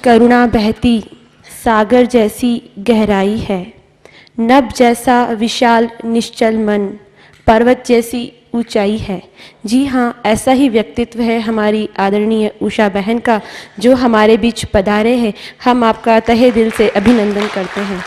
करुणा बहती सागर जैसी गहराई है, नभ जैसा विशाल निश्चल मन, पर्वत जैसी ऊंचाई है। जी हाँ, ऐसा ही व्यक्तित्व है हमारी आदरणीय उषा बहन का, जो हमारे बीच पधारे हैं। हम आपका तहे दिल से अभिनंदन करते हैं।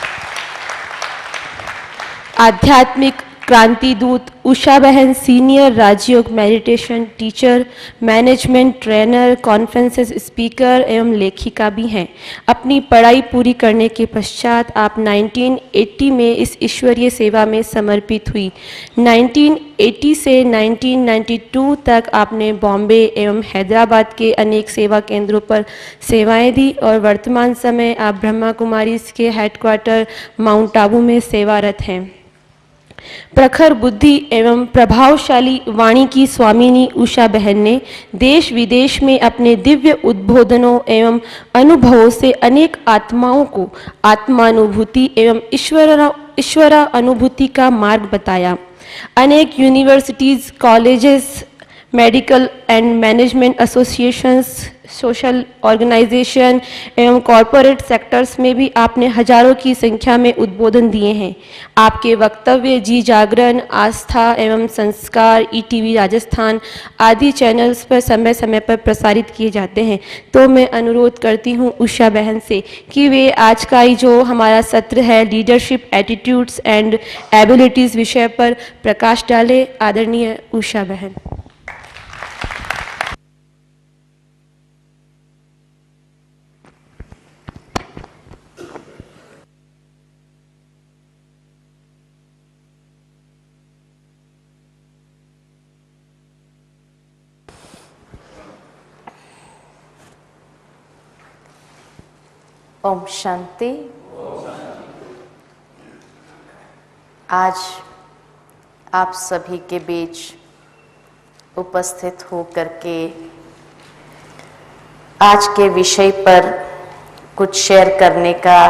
आध्यात्मिक क्रांति दूत उषा बहन senior Rajyoga meditation teacher, management trainer, conferences speaker एवं लेखिका भी हैं। अपनी पढ़ाई पूरी करने के पश्चात आप 1980 में इस ईश्वरीय सेवा में समर्पित हुई। 1980 से 1992 तक आपने बॉम्बे एवं हैदराबाद के अनेक सेवा केंद्रों पर सेवाएं दी और वर्तमान समय आप ब्रह्मा कुमारी के हेडक्वार्टर माउंट आबू में सेवारत हैं। प्रखर बुद्धि एवं प्रभावशाली वाणी की स्वामिनी उषा बहन ने देश विदेश में अपने दिव्य उद्बोधनों एवं अनुभवों से अनेक आत्माओं को आत्मानुभूति एवं ईश्वर अनुभूति का मार्ग बताया। अनेक universities, colleges, medical and management associations, social organisation एवं कॉरपोरेट सेक्टर्स में भी आपने हजारों की संख्या में उद्बोधन दिए हैं। आपके वक्तव्य जी जागरण, आस्था एवं संस्कार, ईटीवी राजस्थान आदि चैनल्स पर समय समय पर प्रसारित किए जाते हैं। तो मैं अनुरोध करती हूँ उषा बहन से कि वे आज का ही जो हमारा सत्र है लीडरशिप एटीट्यूड्स एंड एबिलिटीज़ विषय पर प्रकाश डालें। आदरणीय उषा बहन। ओम शांति। आज आप सभी के बीच उपस्थित होकर के आज के विषय पर कुछ शेयर करने का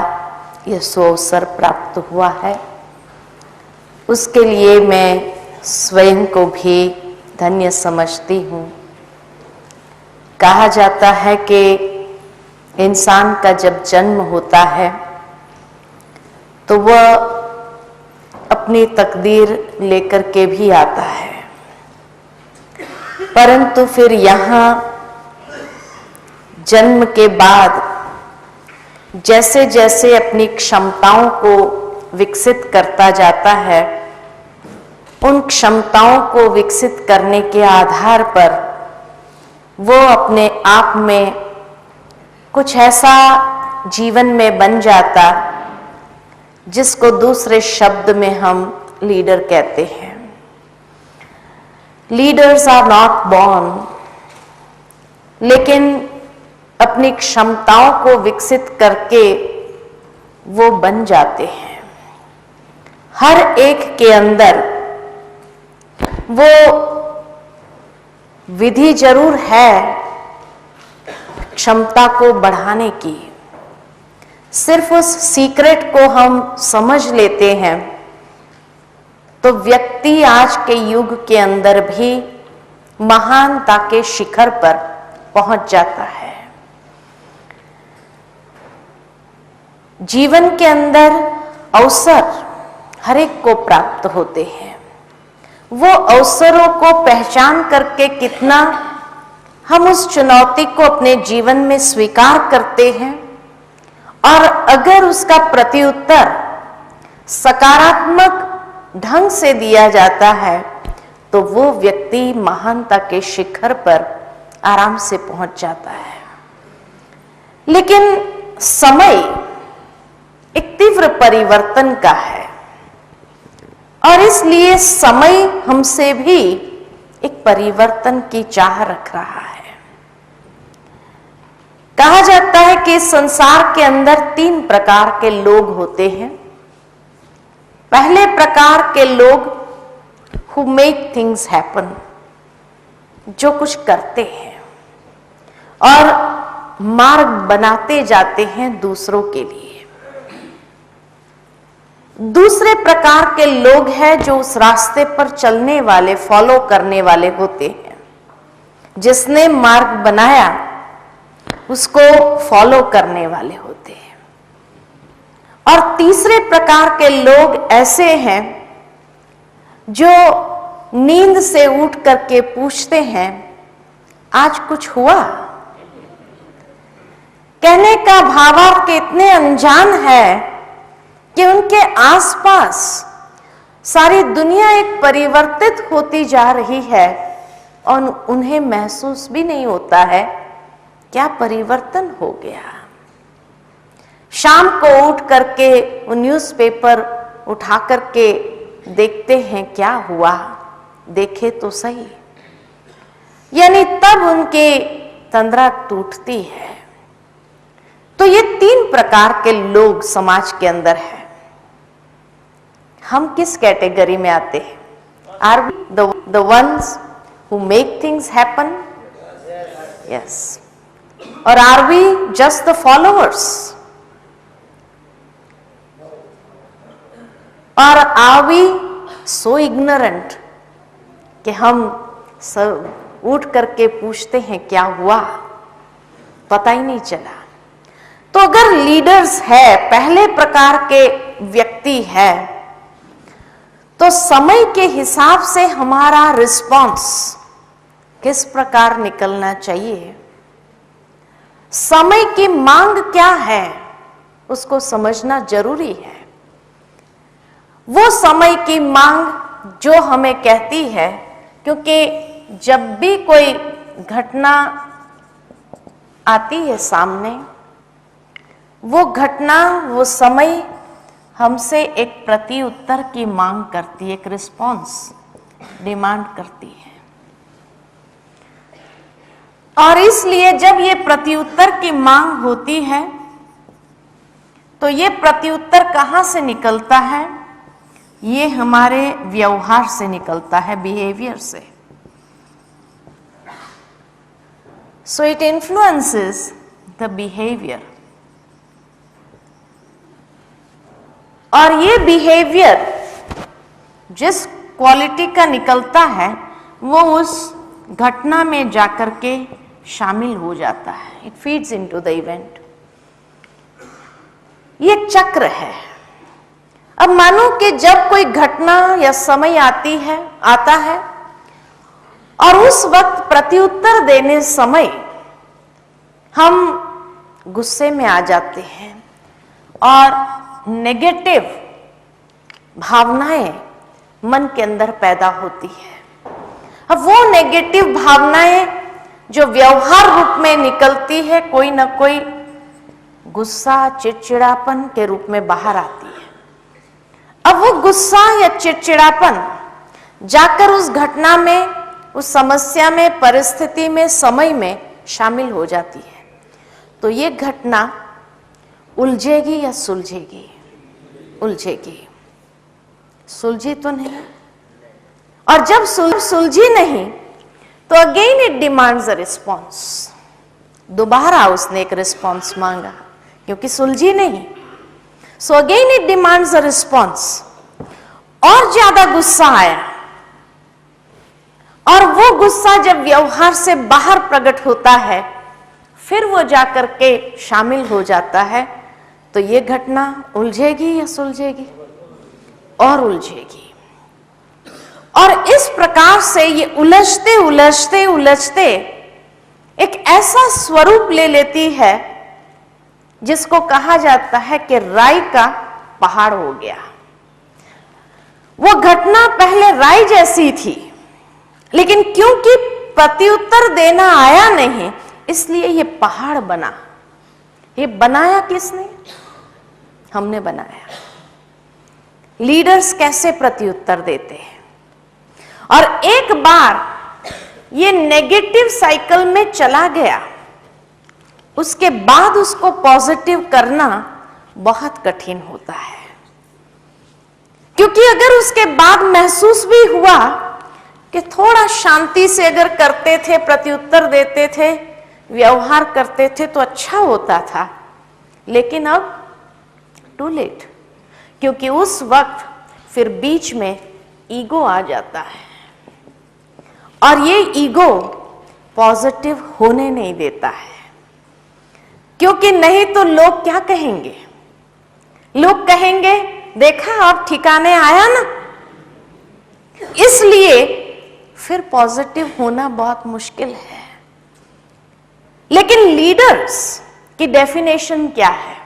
यह सुअवसर प्राप्त हुआ है। उसके लिए मैं स्वयं को भी धन्य समझती हूँ। कहा जाता है कि इंसान का जब जन्म होता है तो वह अपनी तकदीर लेकर के भी आता है, परंतु फिर यहाँ जन्म के बाद जैसे जैसे अपनी क्षमताओं को विकसित करता जाता है, उन क्षमताओं को विकसित करने के आधार पर वो अपने आप में कुछ ऐसा जीवन में बन जाता जिसको दूसरे शब्द में हम लीडर कहते हैं। लीडर्स आर नॉट बॉर्न, लेकिन अपनी क्षमताओं को विकसित करके वो बन जाते हैं। हर एक के अंदर वो विधि जरूर है क्षमता को बढ़ाने की, सिर्फ उस सीक्रेट को हम समझ लेते हैं तो व्यक्ति आज के युग के अंदर भी महानता के शिखर पर पहुंच जाता है। जीवन के अंदर अवसर हर एक को प्राप्त होते हैं। वो अवसरों को पहचान करके कितना हम उस चुनौती को अपने जीवन में स्वीकार करते हैं, और अगर उसका प्रत्युत्तर सकारात्मक ढंग से दिया जाता है तो वो व्यक्ति महानता के शिखर पर आराम से पहुंच जाता है। लेकिन समय एक तीव्र परिवर्तन का है और इसलिए समय हमसे भी एक परिवर्तन की चाह रख रहा है। कहा जाता है कि संसार के अंदर 3 प्रकार के लोग होते हैं। पहले प्रकार के लोग who make things happen, जो कुछ करते हैं और मार्ग बनाते जाते हैं दूसरों के लिए। दूसरे प्रकार के लोग हैं जो उस रास्ते पर चलने वाले, फॉलो करने वाले होते हैं। जिसने मार्ग बनाया उसको फॉलो करने वाले होते हैं। और तीसरे प्रकार के लोग ऐसे हैं जो नींद से उठ करके पूछते हैं, आज कुछ हुआ? कहने का भावार्थ के इतने अनजान है कि उनके आसपास सारी दुनिया एक परिवर्तित होती जा रही है और उन्हें महसूस भी नहीं होता है क्या परिवर्तन हो गया। शाम को उठ करके वो न्यूज़पेपर उठा करके देखते हैं क्या हुआ, देखे तो सही, यानी तब उनके तंद्रा टूटती है। तो ये 3 प्रकार के लोग समाज के अंदर हैं। हम किस कैटेगरी में आते हैं? Are we the ones who make things happen? Yes. और are we just the followers? और आर वी सो इग्नोरेंट कि हम सब उठ करके पूछते हैं क्या हुआ, पता ही नहीं चला। तो अगर लीडर्स है, पहले प्रकार के व्यक्ति है, तो समय के हिसाब से हमारा रिस्पॉन्स किस प्रकार निकलना चाहिए, समय की मांग क्या है, उसको समझना जरूरी है। वो समय की मांग जो हमें कहती है, क्योंकि जब भी कोई घटना आती है सामने, वो घटना, वो समय हमसे एक प्रति उत्तर की मांग करती है, एक रिस्पॉन्स डिमांड करती है। और इसलिए जब ये प्रति उत्तर की मांग होती है, तो ये प्रति उत्तर कहाँ से निकलता है? ये हमारे व्यवहार से निकलता है, बिहेवियर से। So it influences the behaviour. और ये बिहेवियर जिस क्वालिटी का निकलता है, वो उस घटना में जाकर के शामिल हो जाता है। It feeds into the event. ये एक चक्र है। अब मानो कि जब कोई घटना या समय आता है और उस वक्त प्रत्युत्तर देने समय हम गुस्से में आ जाते हैं और नेगेटिव भावनाएं मन के अंदर पैदा होती है। अब वो नेगेटिव भावनाएं जो व्यवहार रूप में निकलती है, कोई ना कोई गुस्सा, चिड़चिड़ापन के रूप में बाहर आती है। अब वो गुस्सा या चिड़चिड़ापन जाकर उस घटना में, उस समस्या में, परिस्थिति में, समय में शामिल हो जाती है। तो ये घटना उलझेगी या सुलझेगी? उलझेगी। सुलझी तो नहीं। और जब सुलझी नहीं, तो again it demands a response. दोबारा उसने एक रिस्पॉन्स मांगा, क्योंकि सुलझी नहीं। So again it demands a response. और ज्यादा गुस्सा आया, और वो गुस्सा जब व्यवहार से बाहर प्रकट होता है, फिर वो जाकर के शामिल हो जाता है। तो ये घटना उलझेगी या सुलझेगी? और उलझेगी। और इस प्रकार से ये उलझते उलझते उलझते एक ऐसा स्वरूप ले लेती है जिसको कहा जाता है कि राई का पहाड़ हो गया। वो घटना पहले राई जैसी थी, लेकिन क्योंकि प्रत्युत्तर देना आया नहीं, इसलिए ये पहाड़ बना। ये बनाया किसने? हमने बनाया। लीडर्स कैसे प्रत्युत्तर देते हैं? और एक बार ये नेगेटिव साइकिल में चला गया, उसके बाद उसको पॉजिटिव करना बहुत कठिन होता है। क्योंकि अगर उसके बाद महसूस भी हुआ कि थोड़ा शांति से अगर करते थे, प्रत्युत्तर देते थे, व्यवहार करते थे, तो अच्छा होता था, लेकिन अब टू लेट। क्योंकि उस वक्त फिर बीच में ईगो आ जाता है, और ये ईगो पॉजिटिव होने नहीं देता है। क्योंकि नहीं तो लोग क्या कहेंगे? लोग कहेंगे देखा अब ठिकाने आया ना। इसलिए फिर पॉजिटिव होना बहुत मुश्किल है। लेकिन लीडर्स की डेफिनेशन क्या है?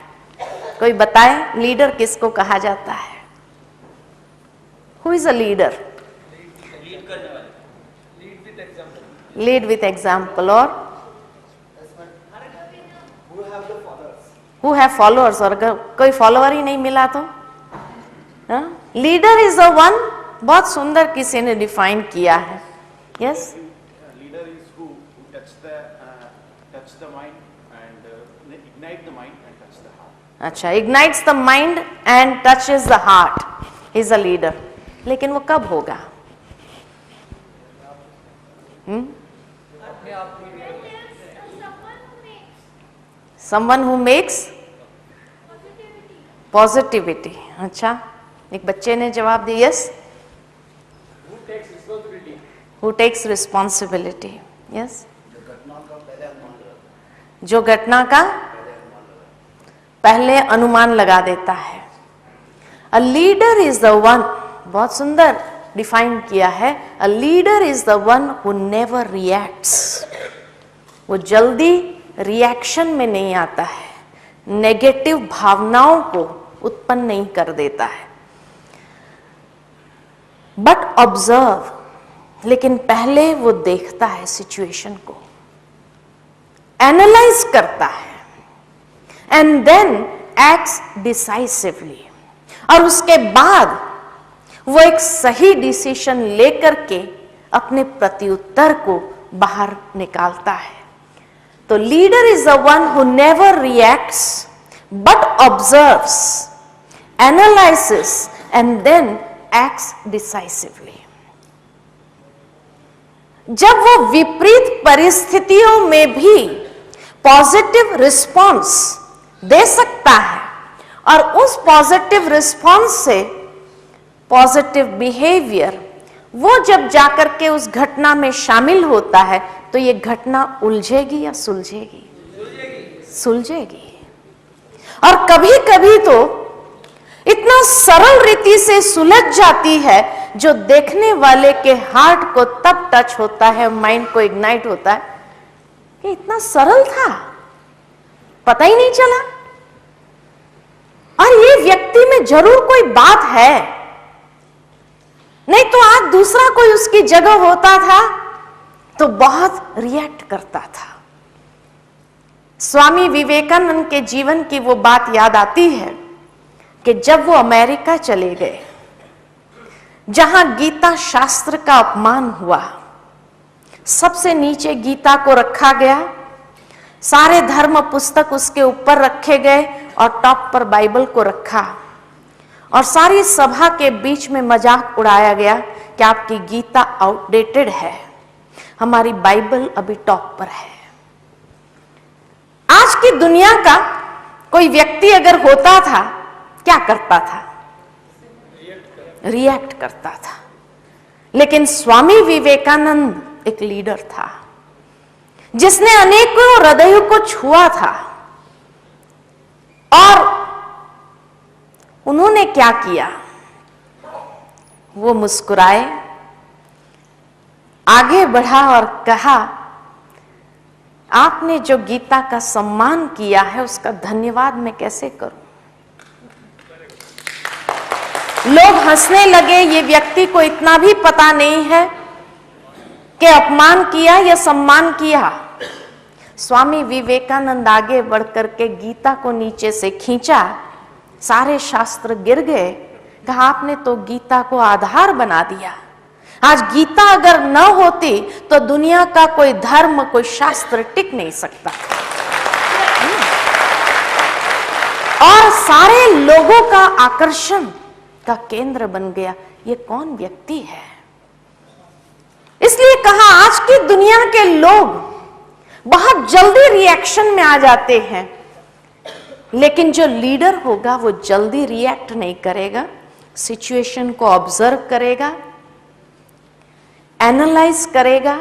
कोई बताए लीडर किसको कहा जाता है? Who is a leader? Lead with example. और हु हैव फॉलोअर्स। और अगर कोई फॉलोअर ही नहीं मिला तो लीडर इज द वन। बहुत सुंदर किसी ने डिफाइन किया है। Yes, leader is who touch the mind and ignite the mind and touch the heart. अच्छा, ignites the mind and touches the heart. He is a leader. लेकिन वो कब होगा? Someone who makes positivity. अच्छा, एक बच्चे ने जवाब दिया। Yes, who takes responsibility. Yes, जो घटना का पहले अनुमान लगा देता है। A leader is the one, बहुत सुंदर डिफाइन किया है। A leader is the one who never reacts. वो जल्दी रिएक्शन में नहीं आता है, नेगेटिव भावनाओं को उत्पन्न नहीं कर देता है। बट ऑब्जर्व, लेकिन पहले वो देखता है सिचुएशन को, एनालाइज करता है, एंड देन एक्ट्स डिसाइसिवली। और उसके बाद वो एक सही डिसीजन लेकर के अपने प्रत्युत्तर को बाहर निकालता है। तो leader is the one who never reacts but observes, analyses and then acts decisively. जब वो विपरीत परिस्थितियों में भी पॉजिटिव रिस्पॉन्स दे सकता है और उस पॉजिटिव रिस्पॉन्स से पॉजिटिव बिहेवियर वो जब जाकर के उस घटना में शामिल होता है तो ये घटना उलझेगी या सुलझेगी? सुलझेगी। और कभी कभी तो इतना सरल रीति से सुलझ जाती है जो देखने वाले के हार्ट को तब टच होता है, माइंड को इग्नाइट होता है कि इतना सरल था, पता ही नहीं चला। और ये व्यक्ति में जरूर कोई बात है, नहीं तो आज दूसरा कोई उसकी जगह होता था तो बहुत रिएक्ट करता था। स्वामी विवेकानंद के जीवन की वो बात याद आती है कि जब वो अमेरिका चले गए, जहां गीता शास्त्र का अपमान हुआ, सबसे नीचे गीता को रखा गया, सारे धर्म पुस्तक उसके ऊपर रखे गए और टॉप पर बाइबल को रखा, और सारी सभा के बीच में मजाक उड़ाया गया कि आपकी गीता आउटडेटेड है, हमारी बाइबल अभी टॉप पर है। आज की दुनिया का कोई व्यक्ति अगर होता था, क्या करता था? रिएक्ट करता था। लेकिन स्वामी विवेकानंद एक लीडर था जिसने अनेकों हृदयों को छुआ था, और उन्होंने क्या किया? वो मुस्कुराए, आगे बढ़ा और कहा, आपने जो गीता का सम्मान किया है उसका धन्यवाद मैं कैसे करूं? लोग हंसने लगे, ये व्यक्ति को इतना भी पता नहीं है कि अपमान किया या सम्मान किया। स्वामी विवेकानंद आगे बढ़कर के गीता को नीचे से खींचा, सारे शास्त्र गिर गए, कहा आपने तो गीता को आधार बना दिया। आज गीता अगर न होती तो दुनिया का कोई धर्म, कोई शास्त्र टिक नहीं सकता। और सारे लोगों का आकर्षण का केंद्र बन गया, ये कौन व्यक्ति है? इसलिए कहा आज की दुनिया के लोग बहुत जल्दी रिएक्शन में आ जाते हैं, लेकिन जो लीडर होगा वो जल्दी रिएक्ट नहीं करेगा, सिचुएशन को ऑब्जर्व करेगा, एनालाइज करेगा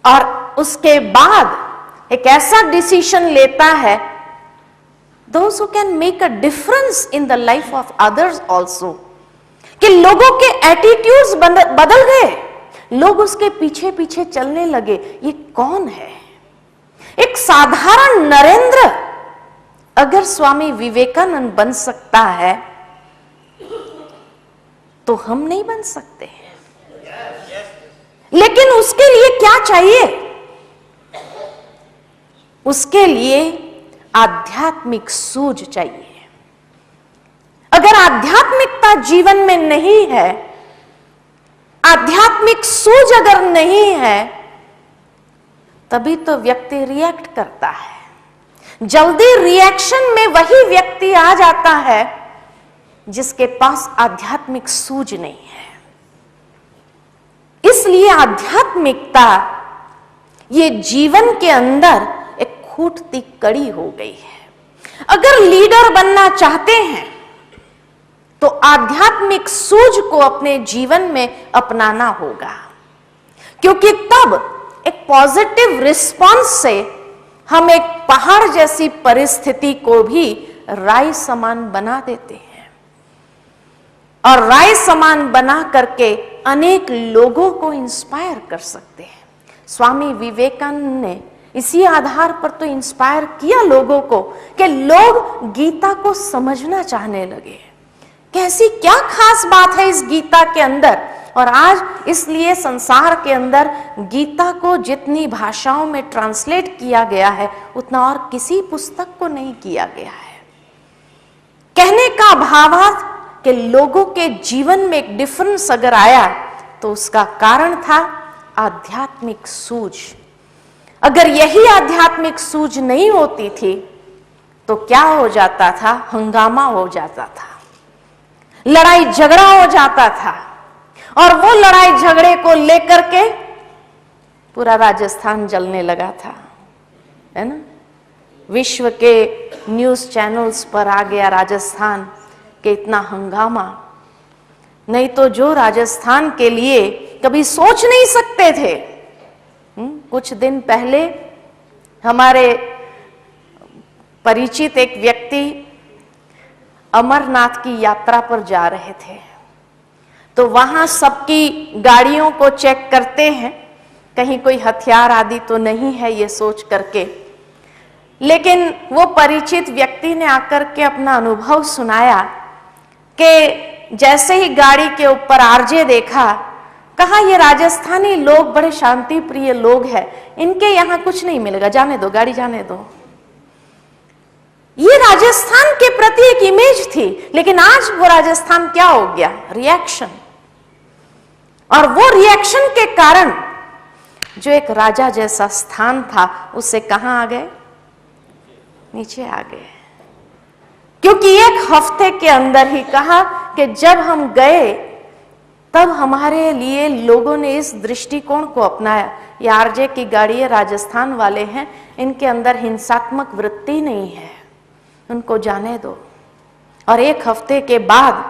और उसके बाद एक ऐसा डिसीजन लेता है, those who can make a difference in the life of others also, कि लोगों के एटीट्यूड्स बदल गए, लोग उसके पीछे पीछे चलने लगे। ये कौन है? एक साधारण नरेंद्र अगर स्वामी विवेकानंद बन सकता है तो हम नहीं बन सकते। लेकिन उसके लिए क्या चाहिए? उसके लिए आध्यात्मिक सूझ चाहिए। अगर आध्यात्मिकता जीवन में नहीं है, आध्यात्मिक सूझ अगर नहीं है, तभी तो व्यक्ति रिएक्ट करता है। जल्दी रिएक्शन में वही व्यक्ति आ जाता है जिसके पास आध्यात्मिक सूझ नहीं है। इसलिए आध्यात्मिकता ये जीवन के अंदर एक खूटती कड़ी हो गई है। अगर लीडर बनना चाहते हैं तो आध्यात्मिक सूझ को अपने जीवन में अपनाना होगा, क्योंकि तब एक पॉजिटिव रिस्पॉन्स से हम एक पहाड़ जैसी परिस्थिति को भी राई समान बना देते हैं, और राय समान बना करके अनेक लोगों को इंस्पायर कर सकते हैं। स्वामी विवेकानंद ने इसी आधार पर तो इंस्पायर किया लोगों को कि लोग गीता को समझना चाहने लगे। कैसी क्या खास बात है इस गीता के अंदर? और आज इसलिए संसार के अंदर गीता को जितनी भाषाओं में ट्रांसलेट किया गया है उतना और किसी पुस्तक को नहीं किया गया है। कहने का भावार्थ कि लोगों के जीवन में एक डिफरेंस अगर आया तो उसका कारण था आध्यात्मिक सूझ। अगर यही आध्यात्मिक सूझ नहीं होती थी तो क्या हो जाता था? हंगामा हो जाता था, लड़ाई झगड़ा हो जाता था, और वो लड़ाई झगड़े को लेकर के पूरा राजस्थान जलने लगा था, है ना? विश्व के न्यूज चैनल्स पर आ गया राजस्थान के इतना हंगामा। नहीं तो जो राजस्थान के लिए कभी सोच नहीं सकते थे। कुछ दिन पहले हमारे परिचित एक व्यक्ति अमरनाथ की यात्रा पर जा रहे थे, तो वहां सबकी गाड़ियों को चेक करते हैं कहीं कोई हथियार आदि तो नहीं है, ये सोच करके। लेकिन वो परिचित व्यक्ति ने आकर के अपना अनुभव सुनाया कि जैसे ही गाड़ी के ऊपर आरजे देखा, कहा ये राजस्थानी लोग बड़े शांति प्रिय लोग हैं, इनके यहां कुछ नहीं मिलेगा, जाने दो, गाड़ी जाने दो। ये राजस्थान के प्रति एक इमेज थी। लेकिन आज वो राजस्थान क्या हो गया? रिएक्शन। और वो रिएक्शन के कारण जो एक राजा जैसा स्थान था उससे कहां आ गए? नीचे आ गए। क्योंकि एक हफ्ते के अंदर ही कहा कि जब हम गए तब हमारे लिए लोगों ने इस दृष्टिकोण को अपनाया, ये आरजे की गाड़ी है, राजस्थान वाले हैं, इनके अंदर हिंसात्मक वृत्ति नहीं है, उनको जाने दो। और एक हफ्ते के बाद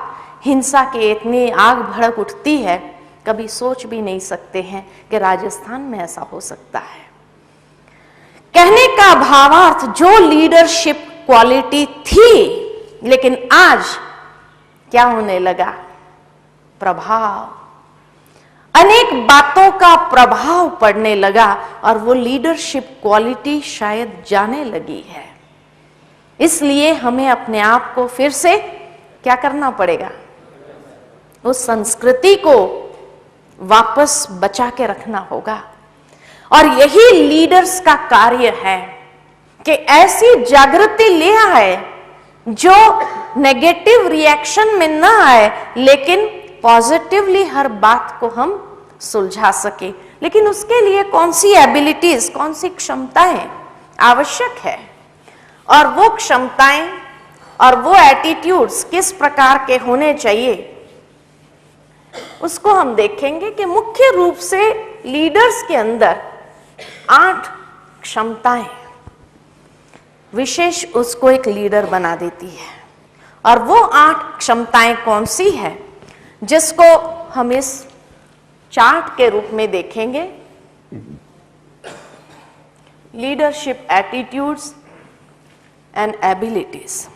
हिंसा की इतनी आग भड़क उठती है, कभी सोच भी नहीं सकते हैं कि राजस्थान में ऐसा हो सकता है। कहने का भावार्थ जो लीडरशिप क्वालिटी थी, लेकिन आज क्या होने लगा? प्रभाव, अनेक बातों का प्रभाव पड़ने लगा और वो लीडरशिप क्वालिटी शायद जाने लगी है। इसलिए हमें अपने आप को फिर से क्या करना पड़ेगा? उस संस्कृति को वापस बचा के रखना होगा। और यही लीडर्स का कार्य है कि ऐसी जागृति ले आए जो नेगेटिव रिएक्शन में ना आए, लेकिन पॉजिटिवली हर बात को हम सुलझा सके। लेकिन उसके लिए कौन सी एबिलिटीज, कौन सी क्षमताएं आवश्यक है, और वो क्षमताएं और वो एटीट्यूड्स किस प्रकार के होने चाहिए, उसको हम देखेंगे कि मुख्य रूप से लीडर्स के अंदर 8 क्षमताएं विशेष उसको एक लीडर बना देती है। और वो 8 क्षमताएं कौन सी है, जिसको हम इस चार्ट के रूप में देखेंगे। Leadership attitudes and abilities.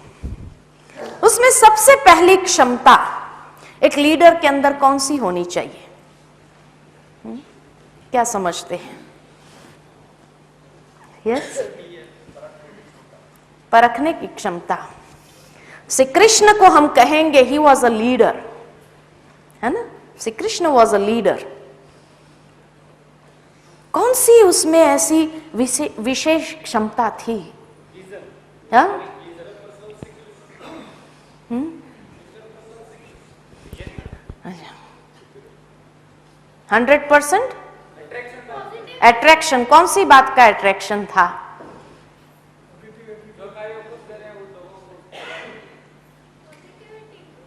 उसमें सबसे पहली क्षमता एक लीडर के अंदर कौन सी होनी चाहिए? क्या समझते हैं? यस, परखने की क्षमता। श्री कृष्ण को हम कहेंगे ही वॉज अ लीडर, है ना? Shri Krishna was a leader. कौन सी उसमें ऐसी विशेष क्षमता थी? हाँ? 100% अट्रैक्शन। कौन सी बात का अट्रैक्शन था?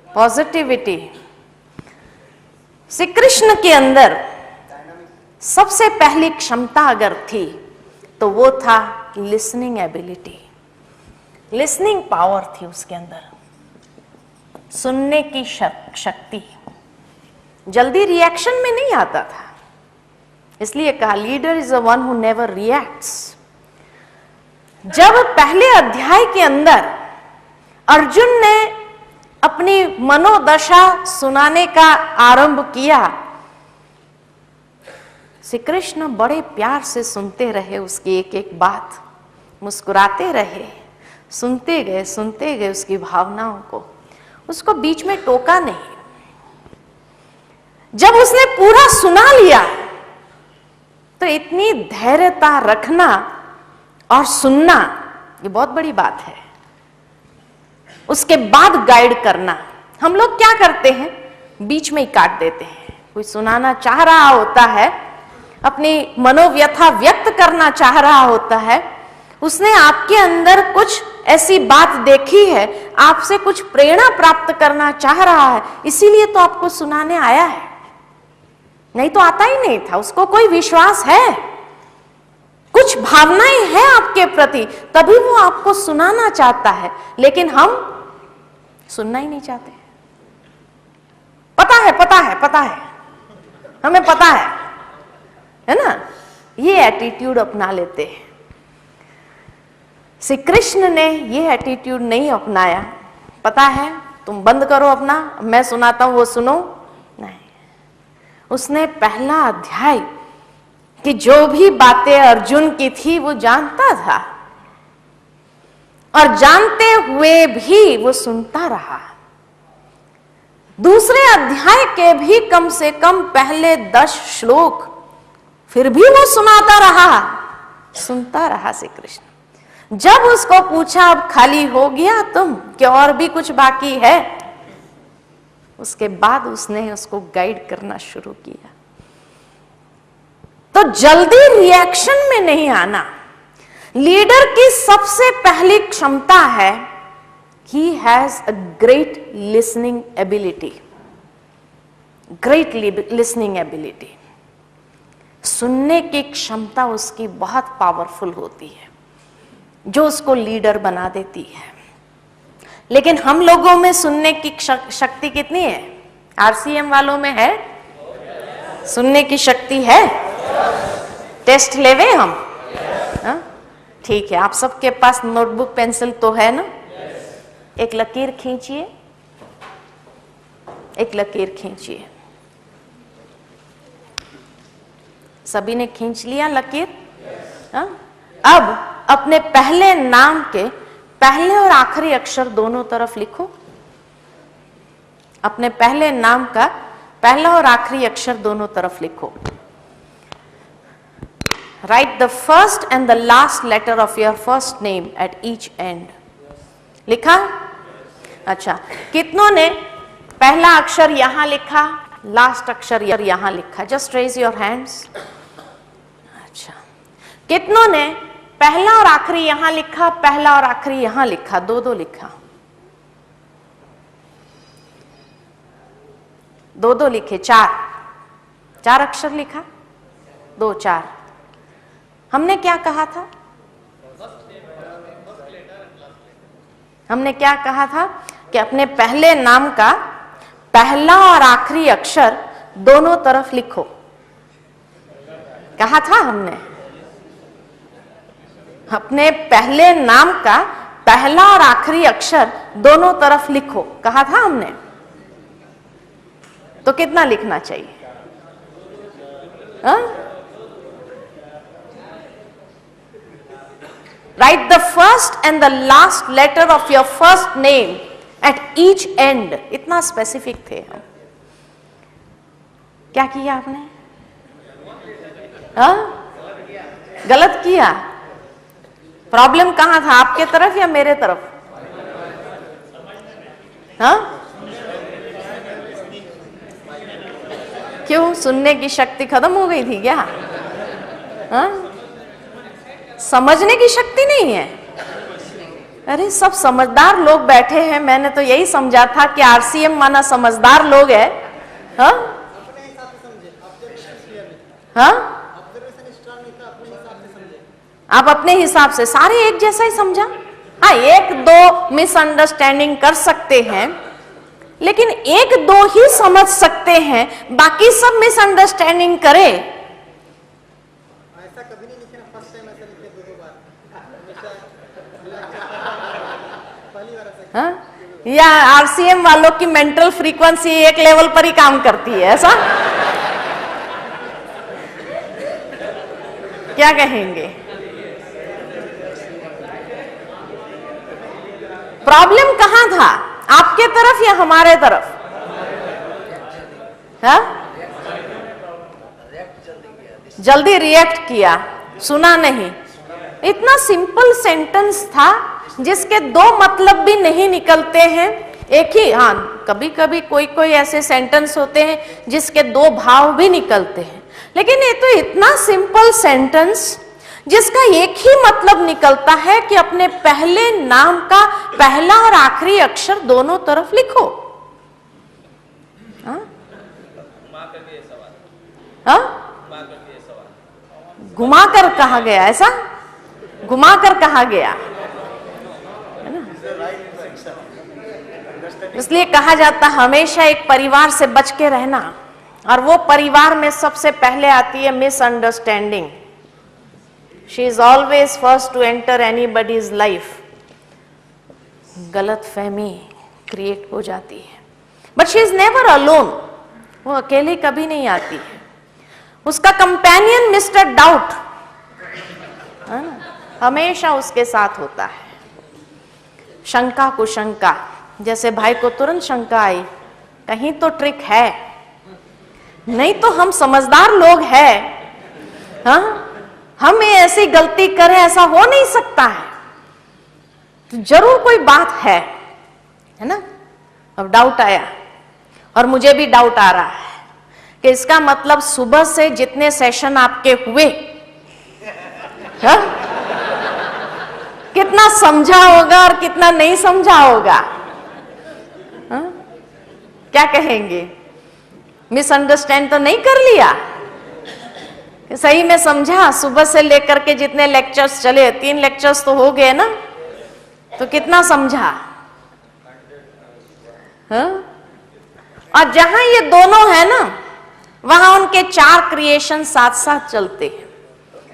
पॉजिटिविटी। श्री कृष्ण के अंदर सबसे पहली क्षमता अगर थी तो वो था लिसनिंग एबिलिटी, लिसनिंग पावर थी उसके अंदर, सुनने की शक्ति। जल्दी रिएक्शन में नहीं आता था, इसलिए कहा leader is a one who never reacts. जब पहले अध्याय के अंदर अर्जुन ने अपनी मनोदशा सुनाने का आरंभ किया, श्री कृष्ण बड़े प्यार से सुनते रहे उसकी एक एक बात, मुस्कुराते रहे, सुनते गए उसकी भावनाओं को, उसको बीच में टोका नहीं। जब उसने पूरा सुना लिया तो इतनी धैर्यता रखना और सुनना ये बहुत बड़ी बात है। उसके बाद गाइड करना। हम लोग क्या करते हैं, बीच में ही काट देते हैं। कोई सुनाना चाह रहा होता है, अपनी मनोव्यथा व्यक्त करना चाह रहा होता है, उसने आपके अंदर कुछ ऐसी बात देखी है, आपसे कुछ प्रेरणा प्राप्त करना चाह रहा है, इसीलिए तो आपको सुनाने आया है, नहीं तो आता ही नहीं था। उसको कोई विश्वास है, कुछ भावनाएं हैं आपके प्रति, तभी वो आपको सुनाना चाहता है, लेकिन हम सुनना ही नहीं चाहते। पता है, हमें पता है ना? ये एटीट्यूड अपना लेते हैं। श्री कृष्ण ने ये एटीट्यूड नहीं अपनाया। पता है, तुम बंद करो अपना, मैं सुनाता हूं वो सुनो, नहीं। उसने पहला अध्याय कि जो भी बातें अर्जुन की थी वो जानता था, और जानते हुए भी वो सुनता रहा। दूसरे अध्याय के भी कम से कम पहले 10 श्लोक फिर भी वो सुनता रहा श्री कृष्ण। जब उसको पूछा अब खाली हो गया तुम, क्या और भी कुछ बाकी है, उसके बाद उसने उसको गाइड करना शुरू किया। तो जल्दी रिएक्शन में नहीं आना। लीडर की सबसे पहली क्षमता है, he has a great listening ability, great listening ability। सुनने की क्षमता उसकी बहुत पावरफुल होती है, जो उसको लीडर बना देती है। लेकिन हम लोगों में सुनने की शक्ति कितनी है? आरसीएम वालों में है? सुनने की शक्ति है? टेस्ट लेवे हम? हाँ? ठीक है, आप सबके पास नोटबुक पेंसिल तो है ना? एक लकीर खींचिए, एक लकीर खींचिए। सभी ने खींच लिया लकीर? हाँ? अब अपने पहले नाम के पहले और आखिरी अक्षर दोनों तरफ लिखो। अपने पहले नाम का पहला और आखिरी अक्षर दोनों तरफ लिखो। Write the first and the last letter of your first name at each end. लिखा? अच्छा, कितनों ने पहला अक्षर यहां लिखा, लास्ट अक्षर यहां लिखा? Just raise your hands. अच्छा, कितनों ने पहला और आखिरी यहां लिखा, पहला और आखिरी यहां लिखा, दो लिखा? दो लिखे, चार अक्षर लिखा, 2 4। हमने क्या कहा था? हमने क्या कहा था कि अपने पहले नाम का पहला और आखिरी अक्षर दोनों तरफ लिखो। कहा था हमने? अपने पहले नाम का पहला और आखिरी अक्षर दोनों तरफ लिखो, कहा था हमने। तो कितना लिखना चाहिए? Write the first and the last letter of your first name at each end. इतना स्पेसिफिक थे हम। क्या किया आपने? गलत किया। प्रॉब्लम कहां था, आपके तरफ या मेरे तरफ? क्यों, सुनने की शक्ति खत्म हो गई थी क्या? समझने की शक्ति नहीं है? अरे सब समझदार लोग बैठे हैं, मैंने तो यही समझा था कि आरसीएम माना समझदार लोग है। आप अपने हिसाब से, सारे एक जैसा ही समझा। हाँ, एक दो मिसअंडरस्टैंडिंग कर सकते हैं, लेकिन एक दो ही समझ सकते हैं, बाकी सब मिसअंडरस्टैंडिंग करे। ऐसा कभी नहीं लिखे ना, फर्स्ट टाइम ऐसा लिखे दो बार, पहली बार ऐसा। हाँ, या आरसीएम वालों की मेंटल फ्रीक्वेंसी एक लेवल पर ही काम करती है, ऐसा क्या कहेंगे? प्रॉब्लम कहां था, आपके तरफ या हमारे तरफ? जल्दी रिएक्ट किया, सुना नहीं। इतना सिंपल सेंटेंस था जिसके दो मतलब भी नहीं निकलते हैं, एक ही। हाँ, कभी कभी कोई कोई ऐसे सेंटेंस होते हैं जिसके दो भाव भी निकलते हैं, लेकिन ये तो इतना सिंपल सेंटेंस जिसका एक ही मतलब निकलता है कि अपने पहले नाम का पहला और आखिरी अक्षर दोनों तरफ लिखो। घुमा कर कहा गया, ऐसा घुमा कर कहा गया है ना। इसलिए कहा जाता हमेशा एक परिवार से बच के रहना, और वो परिवार में सबसे पहले आती है misunderstanding. She is always first to enter anybody's life. गलत फहमी क्रिएट हो जाती है, but she is never alone. वो अकेले कभी नहीं आती है, उसका कंपेनियन मिस्टर डाउट हमेशा उसके साथ होता है। शंका कुशंका, जैसे भाई को तुरंत शंका आई, कहीं तो ट्रिक है, नहीं तो हम समझदार लोग हैं, हम ये ऐसी गलती करें, ऐसा हो नहीं सकता है, तो जरूर कोई बात है ना। अब डाउट आया, और मुझे भी डाउट आ रहा है कि इसका मतलब सुबह से जितने सेशन आपके हुए, कितना समझा होगा और कितना नहीं समझा होगा। क्या कहेंगे? मिसअंडरस्टैंड तो नहीं कर लिया? सही में समझा? सुबह से लेकर के जितने लेक्चर्स चले, 3 लेक्चर्स तो हो गए ना, तो कितना समझा? और जहां ये दोनों है ना, वहां उनके 4 क्रिएशन साथ साथ चलते हैं।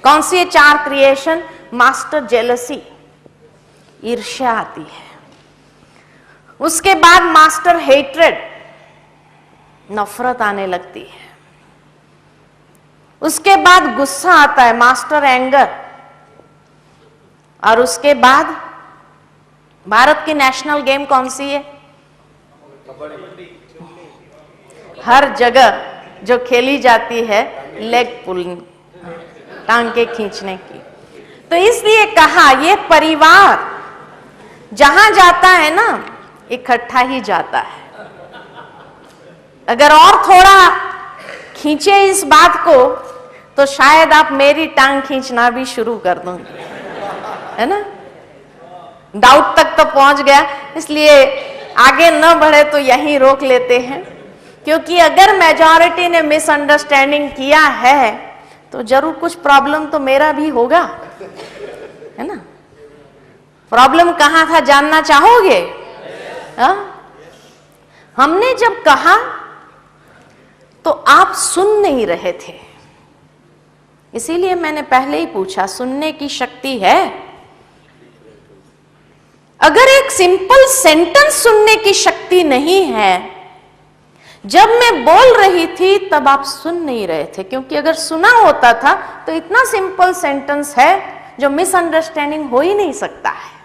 कौन सी 4 क्रिएशन? मास्टर जेलसी, ईर्ष्या आती है। उसके बाद मास्टर हेट्रेड, नफरत आने लगती है। उसके बाद गुस्सा आता है, मास्टर एंगर। और उसके बाद भारत की नेशनल गेम कौन सी है? हर जगह जो खेली जाती है, लेग पुलिंग, टांगे खींचने की। तो इसलिए कहा ये परिवार जहां जाता है ना, इकट्ठा ही जाता है। अगर और थोड़ा खींचे इस बात को, तो शायद आप मेरी टांग खींचना भी शुरू कर दोगे, है ना। डाउट तक तो पहुंच गया, इसलिए आगे न बढ़े तो यहीं रोक लेते हैं, क्योंकि अगर मेजॉरिटी ने मिसअंडरस्टैंडिंग किया है तो जरूर कुछ प्रॉब्लम तो मेरा भी होगा, है ना। प्रॉब्लम कहां था जानना चाहोगे? हमने जब कहा तो आप सुन नहीं रहे थे, इसीलिए मैंने पहले ही पूछा, सुनने की शक्ति है? अगर एक सिंपल सेंटेंस सुनने की शक्ति नहीं है, जब मैं बोल रही थी तब आप सुन नहीं रहे थे, क्योंकि अगर सुना होता था तो इतना सिंपल सेंटेंस है जो मिसअंडरस्टैंडिंग हो ही नहीं सकता है।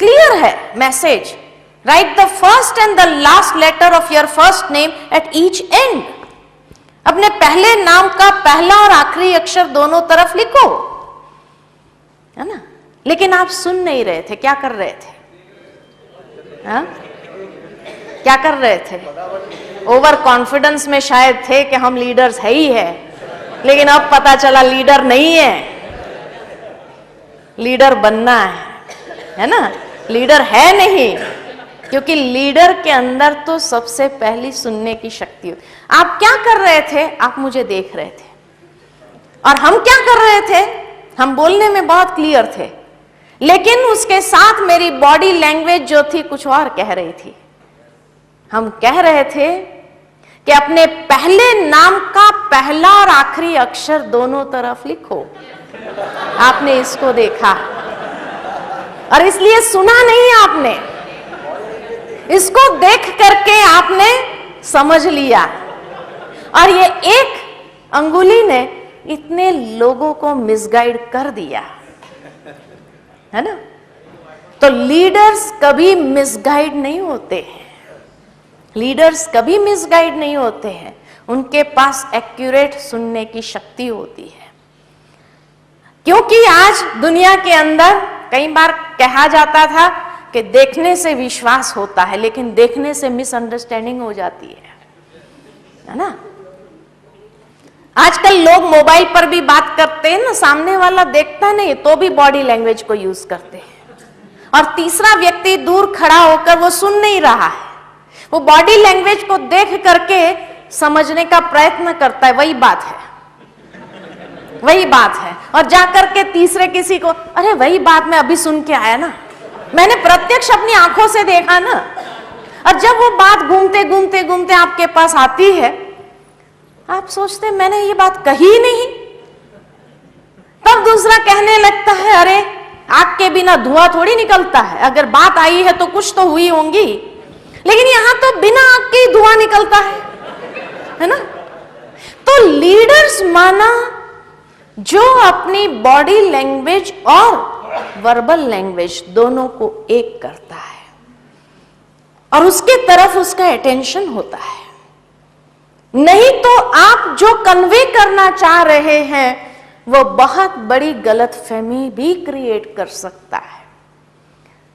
क्लियर है message. Write the first and the last letter of your first name at each end. अपने पहले नाम का पहला और आखिरी अक्षर दोनों तरफ लिखो, है ना? लेकिन आप सुन नहीं रहे थे। क्या कर रहे थे? हा? क्या कर रहे थे? ओवर कॉन्फिडेंस में शायद थे कि हम लीडर्स है ही है, लेकिन अब पता चला लीडर नहीं है, लीडर बनना है ना? लीडर है नहीं, क्योंकि लीडर के अंदर तो सबसे पहली सुनने की शक्ति होती। आप क्या कर रहे थे? आप मुझे देख रहे थे, और हम क्या कर रहे थे? हम बोलने में बहुत क्लियर थे, लेकिन उसके साथ मेरी बॉडी लैंग्वेज जो थी कुछ और कह रही थी। हम कह रहे थे कि अपने पहले नाम का पहला और आखिरी अक्षर दोनों तरफ लिखो। आपने इसको देखा और इसलिए सुना नहीं आपने, इसको देख करके आपने समझ लिया, और ये एक अंगुली ने इतने लोगों को मिसगाइड कर दिया, है ना? तो लीडर्स कभी मिसगाइड नहीं होते हैं। लीडर्स कभी मिसगाइड नहीं होते हैं। उनके पास एक्यूरेट सुनने की शक्ति होती है। क्योंकि आज दुनिया के अंदर कई बार कहा जाता था कि देखने से विश्वास होता है, लेकिन देखने से मिसअंडरस्टैंडिंग हो जाती है ना? आजकल लोग मोबाइल पर भी बात करते हैं ना, सामने वाला देखता नहीं तो भी बॉडी लैंग्वेज को यूज करते हैं, और तीसरा व्यक्ति दूर खड़ा होकर वो सुन नहीं रहा है, वो बॉडी लैंग्वेज को देख करके समझने का प्रयत्न करता है। वही बात है, वही बात है, और जाकर के तीसरे किसी को, अरे वही बात मैं अभी सुन के आया ना, मैंने प्रत्यक्ष अपनी आंखों से देखा ना। और जब वो बात घूमते घूमते घूमते आपके पास आती है, आप सोचते मैंने ये बात कही नहीं, तब दूसरा कहने लगता है, अरे आग के बिना धुआं थोड़ी निकलता है, अगर बात आई है तो कुछ तो हुई होंगी, लेकिन यहां तो बिना आग के ही धुआं निकलता है ना? तो लीडर्स माना जो अपनी बॉडी लैंग्वेज और वर्बल लैंग्वेज दोनों को एक करता है, और उसके तरफ उसका अटेंशन होता है। नहीं तो आप जो कन्वे करना चाह रहे हैं वो बहुत बड़ी गलतफहमी भी क्रिएट कर सकता है।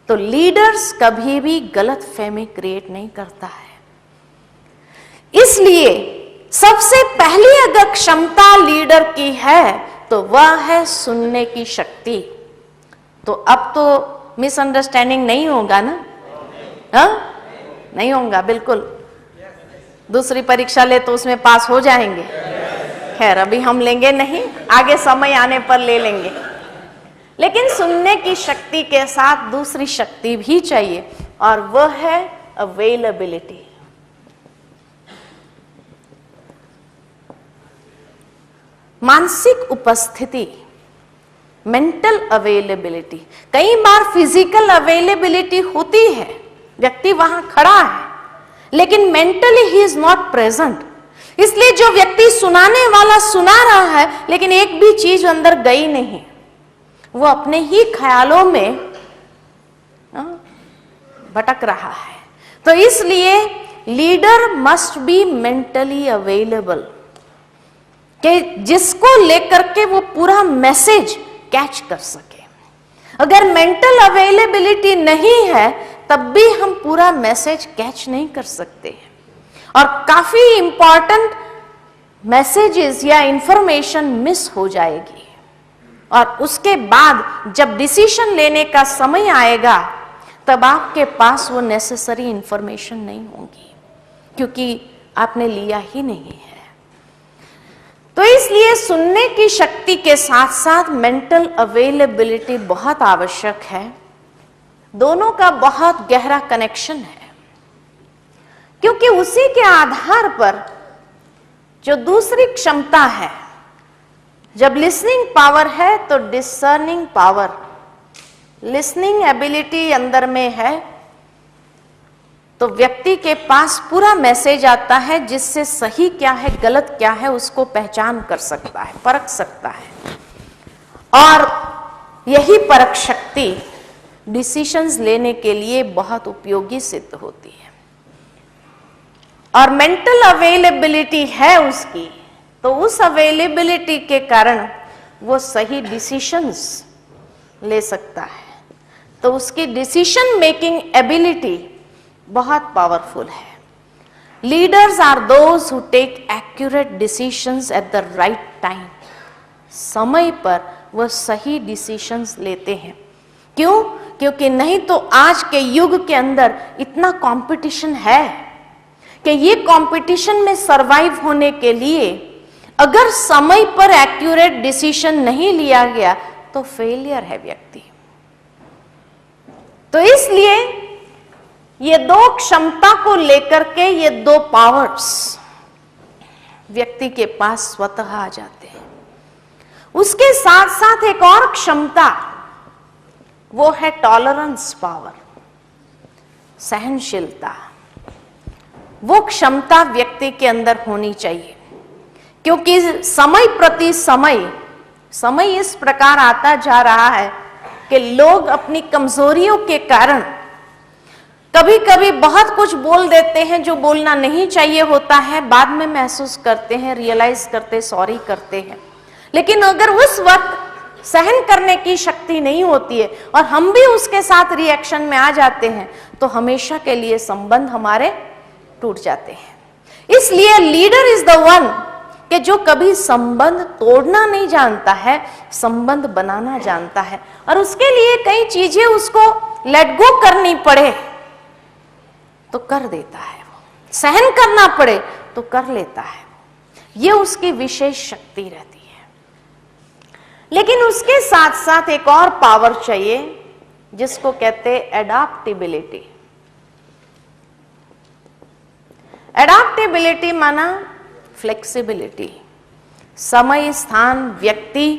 तो लीडर्स कभी भी गलतफहमी क्रिएट नहीं करता है। इसलिए सबसे पहली अगर क्षमता लीडर की है तो वह है सुनने की शक्ति। तो अब तो मिसअंडरस्टैंडिंग नहीं होगा ना? हाँ, नहीं होगा बिल्कुल। दूसरी परीक्षा ले तो उसमें पास हो जाएंगे। खैर अभी हम लेंगे नहीं, आगे समय आने पर ले लेंगे। लेकिन सुनने की शक्ति के साथ दूसरी शक्ति भी चाहिए, और वह है अवेलेबिलिटी। मानसिक उपस्थिति, मेंटल अवेलेबिलिटी। कई बार फिजिकल अवेलेबिलिटी होती है, व्यक्ति वहां खड़ा है, लेकिन mentally he is not present. इसलिए जो व्यक्ति सुनाने वाला सुना रहा है, लेकिन एक भी चीज अंदर गई नहीं, वो अपने ही ख्यालों में भटक रहा है। तो इसलिए leader must be mentally available, कि जिसको लेकर के वो पूरा मैसेज कैच कर सके। अगर मेंटल अवेलेबिलिटी नहीं है तब भी हम पूरा मैसेज कैच नहीं कर सकते, और काफी इंपॉर्टेंट मैसेजेस या इंफॉर्मेशन मिस हो जाएगी। और उसके बाद जब डिसीजन लेने का समय आएगा तब आपके पास वो नेसेसरी इंफॉर्मेशन नहीं होगी, क्योंकि आपने लिया ही नहीं है। तो इसलिए सुनने की शक्ति के साथ साथ मेंटल अवेलेबिलिटी बहुत आवश्यक है। दोनों का बहुत गहरा कनेक्शन है, क्योंकि उसी के आधार पर जो दूसरी क्षमता है, जब लिसनिंग पावर है तो डिसर्निंग पावर, लिसनिंग एबिलिटी अंदर में है तो व्यक्ति के पास पूरा मैसेज आता है जिससे सही क्या है गलत क्या है उसको पहचान कर सकता है, परख सकता है। और यही परख शक्ति डिसीजंस लेने के लिए बहुत उपयोगी सिद्ध होती है। और मेंटल अवेलेबिलिटी है उसकी, तो उस अवेलेबिलिटी के कारण वो सही डिसीजंस ले सकता है। तो उसकी डिसीजन मेकिंग एबिलिटी बहुत पावरफुल है। Leaders are those who take accurate decisions at the right time. समय पर वह सही डिसीजंस लेते हैं। क्यों? क्योंकि नहीं तो आज के युग के अंदर इतना कंपटीशन है कि ये कंपटीशन में सरवाइव होने के लिए अगर समय पर एक्यूरेट डिसीजन नहीं लिया गया तो फेलियर है व्यक्ति। तो इसलिए ये दो क्षमता को लेकर के ये दो पावर्स व्यक्ति के पास स्वतः आ जाते हैं। उसके साथ साथ एक और क्षमता वो है टॉलरेंस पावर, सहनशीलता। वो क्षमता व्यक्ति के अंदर होनी चाहिए, क्योंकि समय प्रति समय इस प्रकार आता जा रहा है कि लोग अपनी कमजोरियों के कारण कभी कभी बहुत कुछ बोल देते हैं जो बोलना नहीं चाहिए होता है, बाद में महसूस करते हैं, रियलाइज करते, सॉरी करते हैं। लेकिन अगर उस वक्त सहन करने की शक्ति नहीं होती है और हम भी उसके साथ रिएक्शन में आ जाते हैं तो हमेशा के लिए संबंध हमारे टूट जाते हैं। इसलिए लीडर इज द वन कि जो कभी संबंध तोड़ना नहीं जानता है, संबंध बनाना जानता है। और उसके लिए कई चीजें उसको लेट गो करनी पड़े तो कर देता है, वो सहन करना पड़े तो कर लेता है। ये उसकी विशेष शक्ति रहती है। लेकिन उसके साथ साथ एक और पावर चाहिए जिसको कहते हैं एडाप्टेबिलिटी। एडाप्टेबिलिटी माना फ्लेक्सिबिलिटी। समय, स्थान, व्यक्ति,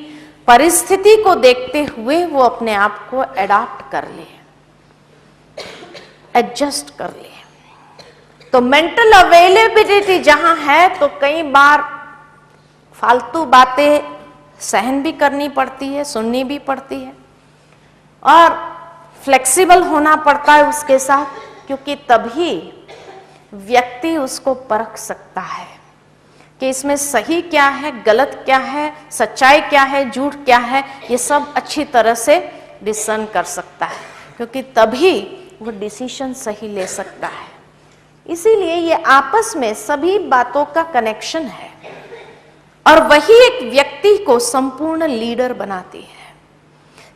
परिस्थिति को देखते हुए वो अपने आप को एडाप्ट कर ले, एडजस्ट कर ले। तो मेंटल अवेलेबिलिटी जहां है तो कई बार फालतू बातें सहन भी करनी पड़ती है, सुननी भी पड़ती है, और फ्लेक्सिबल होना पड़ता है उसके साथ, क्योंकि तभी व्यक्ति उसको परख सकता है कि इसमें सही क्या है, गलत क्या है, सच्चाई क्या है, झूठ क्या है, ये सब अच्छी तरह से डिसीजन कर सकता है, क्योंकि तभी वो डिसीजन सही ले सकता है। इसीलिए ये आपस में सभी बातों का कनेक्शन है और वही एक व्यक्ति को संपूर्ण लीडर बनाती है,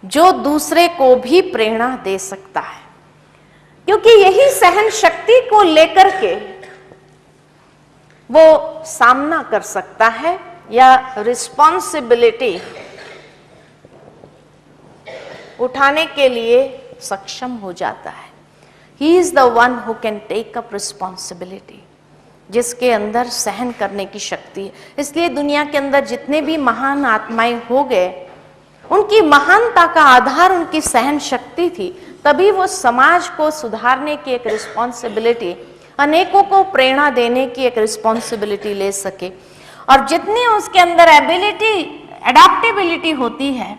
जो दूसरे को भी प्रेरणा दे सकता है। क्योंकि यही सहन शक्ति को लेकर के वो सामना कर सकता है या रिस्पॉन्सिबिलिटी उठाने के लिए सक्षम हो जाता है। He is the one who can take up responsibility, जिसके अंदर सहन करने की शक्ति है। इसलिए दुनिया के अंदर जितने भी महान आत्माएं हो गए, उनकी महानता का आधार उनकी सहन शक्ति थी। तभी वो समाज को सुधारने की एक रिस्पॉन्सिबिलिटी, अनेकों को प्रेरणा देने की एक रिस्पॉन्सिबिलिटी ले सके। और जितनी उसके अंदर एबिलिटी, एडाप्टेबिलिटी होती है,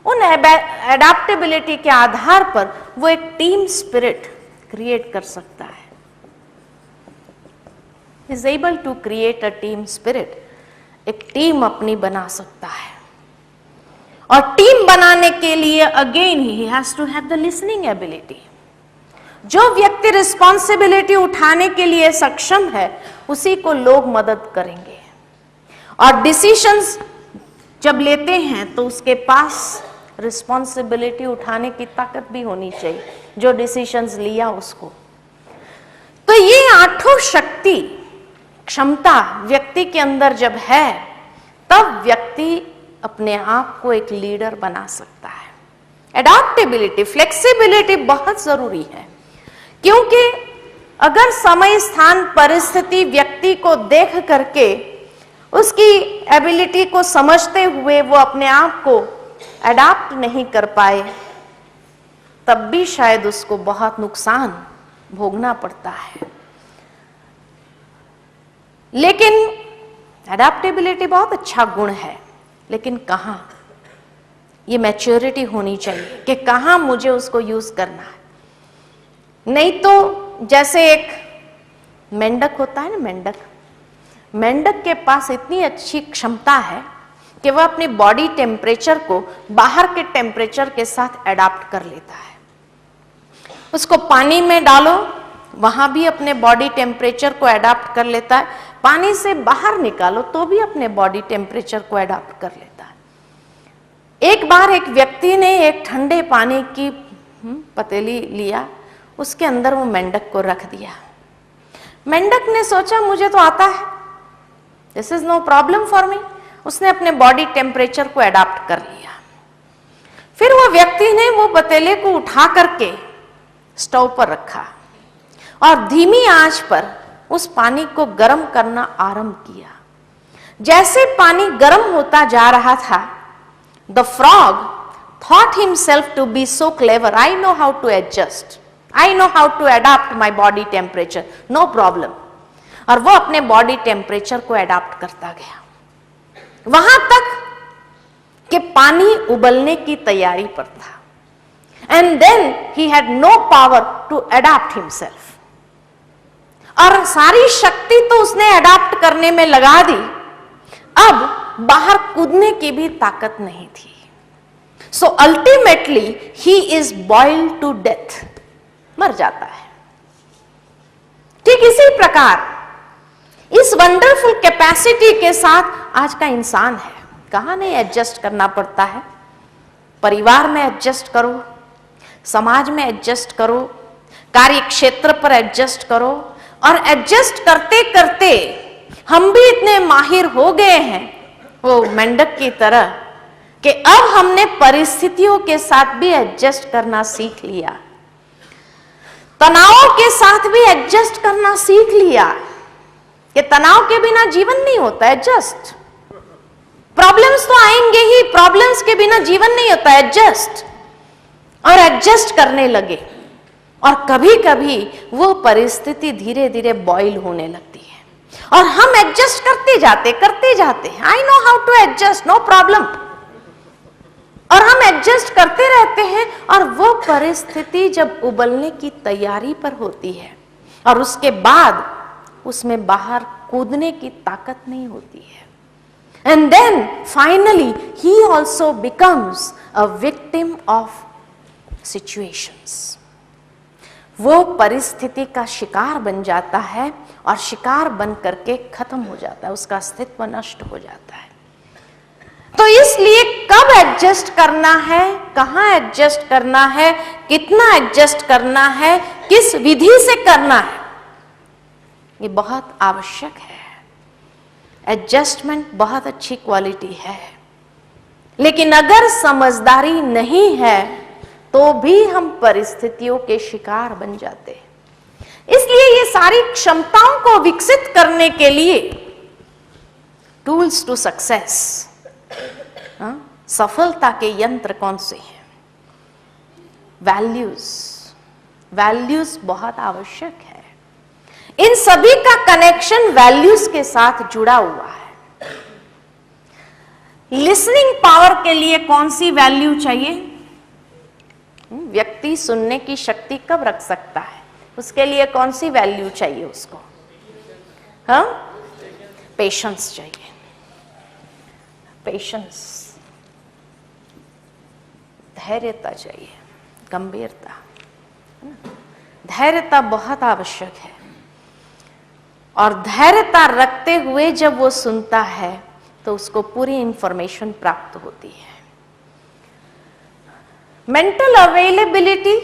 उन एडाप्टेबिलिटी के आधार पर वो एक टीम स्पिरिट क्रिएट कर सकता है। Is able to create a team spirit. एक टीम अपनी बना सकता है, और टीम बनाने के लिए again he has to have the listening ability. जो व्यक्ति रिस्पॉन्सिबिलिटी उठाने के लिए सक्षम है उसी को लोग मदद करेंगे। और डिसीजंस जब लेते हैं तो उसके पास रिस्पॉन्सिबिलिटी उठाने की ताकत भी होनी चाहिए, जो डिसीजंस लिया उसको। तो ये आठों शक्ति, क्षमता व्यक्ति के अंदर जब है, तब व्यक्ति अपने आप को एक लीडर बना सकता है। एडाप्टेबिलिटी, फ्लेक्सिबिलिटी बहुत जरूरी है, क्योंकि अगर समय, स्थान, परिस्थिति व्यक्ति को देख करके उसकी एबिलिटी को समझते हुए वो अपने आप को अडॉप्ट नहीं कर पाए, तब भी शायद उसको बहुत नुकसान भोगना पड़ता है। लेकिन अडैप्टेबिलिटी बहुत अच्छा गुण है, लेकिन कहाँ, ये मैच्योरिटी होनी चाहिए कि कहाँ मुझे उसको यूज करना है। नहीं तो जैसे एक मेंढक होता है ना, मेंढक के पास इतनी अच्छी क्षमता है कि वह अपनी बॉडी टेम्परेचर को बाहर के टेम्परेचर के साथ अडॉप्ट कर लेता है। उसको पानी में डालो, वहां भी अपने बॉडी टेम्परेचर को अडॉप्ट कर लेता है, पानी से बाहर निकालो तो भी अपने बॉडी टेम्परेचर को अडॉप्ट कर लेता है। एक बार एक व्यक्ति ने एक ठंडे पानी की पतीली लिया, उसके अंदर वो मेंढक को रख दिया। मेंढक ने सोचा मुझे तो आता है, this is no problem for me. उसने अपने बॉडी टेम्परेचर को अडॉप्ट कर लिया। फिर वो व्यक्ति ने वो पतीले को उठा करके स्टोव पर रखा और धीमी आंच पर उस पानी को गर्म करना आरंभ किया। जैसे पानी गर्म होता जा रहा था, the frog thought himself to be so clever, I know how to adjust, I know how to adapt my body temperature, no problem। और वो अपने बॉडी टेम्परेचर को अडॉप्ट करता गया वहां तक कि पानी उबलने की तैयारी पर था। And then he had no power to adopt himself. और सारी शक्ति तो उसने अडॉप्ट करने में लगा दी, अब बाहर कूदने की भी ताकत नहीं थी। So ultimately he is boiled to death, मर जाता है। ठीक इसी प्रकार इस वंडरफुल कैपेसिटी के साथ आज का इंसान है। कहां नहीं एडजस्ट करना पड़ता है, परिवार में एडजस्ट करो, समाज में एडजस्ट करो, कार्य क्षेत्र पर एडजस्ट करो, और एडजस्ट करते करते हम भी इतने माहिर हो गए हैं वो मेंढक की तरह कि अब हमने परिस्थितियों के साथ भी एडजस्ट करना सीख लिया, तनाव के साथ भी एडजस्ट करना सीख लिया कि तनाव के बिना जीवन नहीं होता। एडजस्ट, प्रॉब्लम्स तो आएंगे ही, प्रॉब्लम्स के बिना जीवन नहीं होता। एडजस्ट, और एडजस्ट करने लगे, और कभी कभी वो परिस्थिति धीरे धीरे बॉइल होने लगती है और हम एडजस्ट करते जाते I know how to adjust, no problem, और हम एडजस्ट करते रहते हैं। और वो परिस्थिति जब उबलने की तैयारी पर होती है और उसके बाद उसमें बाहर कूदने की ताकत नहीं होती है, and then finally he also becomes a victim of situations. वो परिस्थिति का शिकार बन जाता है और शिकार बन करके खत्म हो जाता है, उसका अस्तित्व नष्ट हो जाता है। तो इसलिए कब एडजस्ट करना है, कहां एडजस्ट करना है, कितना एडजस्ट करना है, किस विधि से करना है, ये बहुत आवश्यक है। एडजस्टमेंट बहुत अच्छी क्वालिटी है, लेकिन अगर समझदारी नहीं है तो भी हम परिस्थितियों के शिकार बन जाते हैं। इसलिए ये सारी क्षमताओं को विकसित करने के लिए टूल्स टू सक्सेस, सफलता के यंत्र कौन से हैं? वैल्यूज बहुत आवश्यक है। इन सभी का कनेक्शन वैल्यूज के साथ जुड़ा हुआ है। लिसनिंग पावर के लिए कौन सी वैल्यू चाहिए? व्यक्ति सुनने की शक्ति कब रख सकता है, उसके लिए कौन सी वैल्यू चाहिए उसको? हाँ, पेशेंस चाहिए। पेशेंस, धैर्यता चाहिए, गंभीरता। धैर्यता बहुत आवश्यक है, और धैर्यता रखते हुए जब वो सुनता है तो उसको पूरी इंफॉर्मेशन प्राप्त होती है। मेंटल अवेलेबिलिटी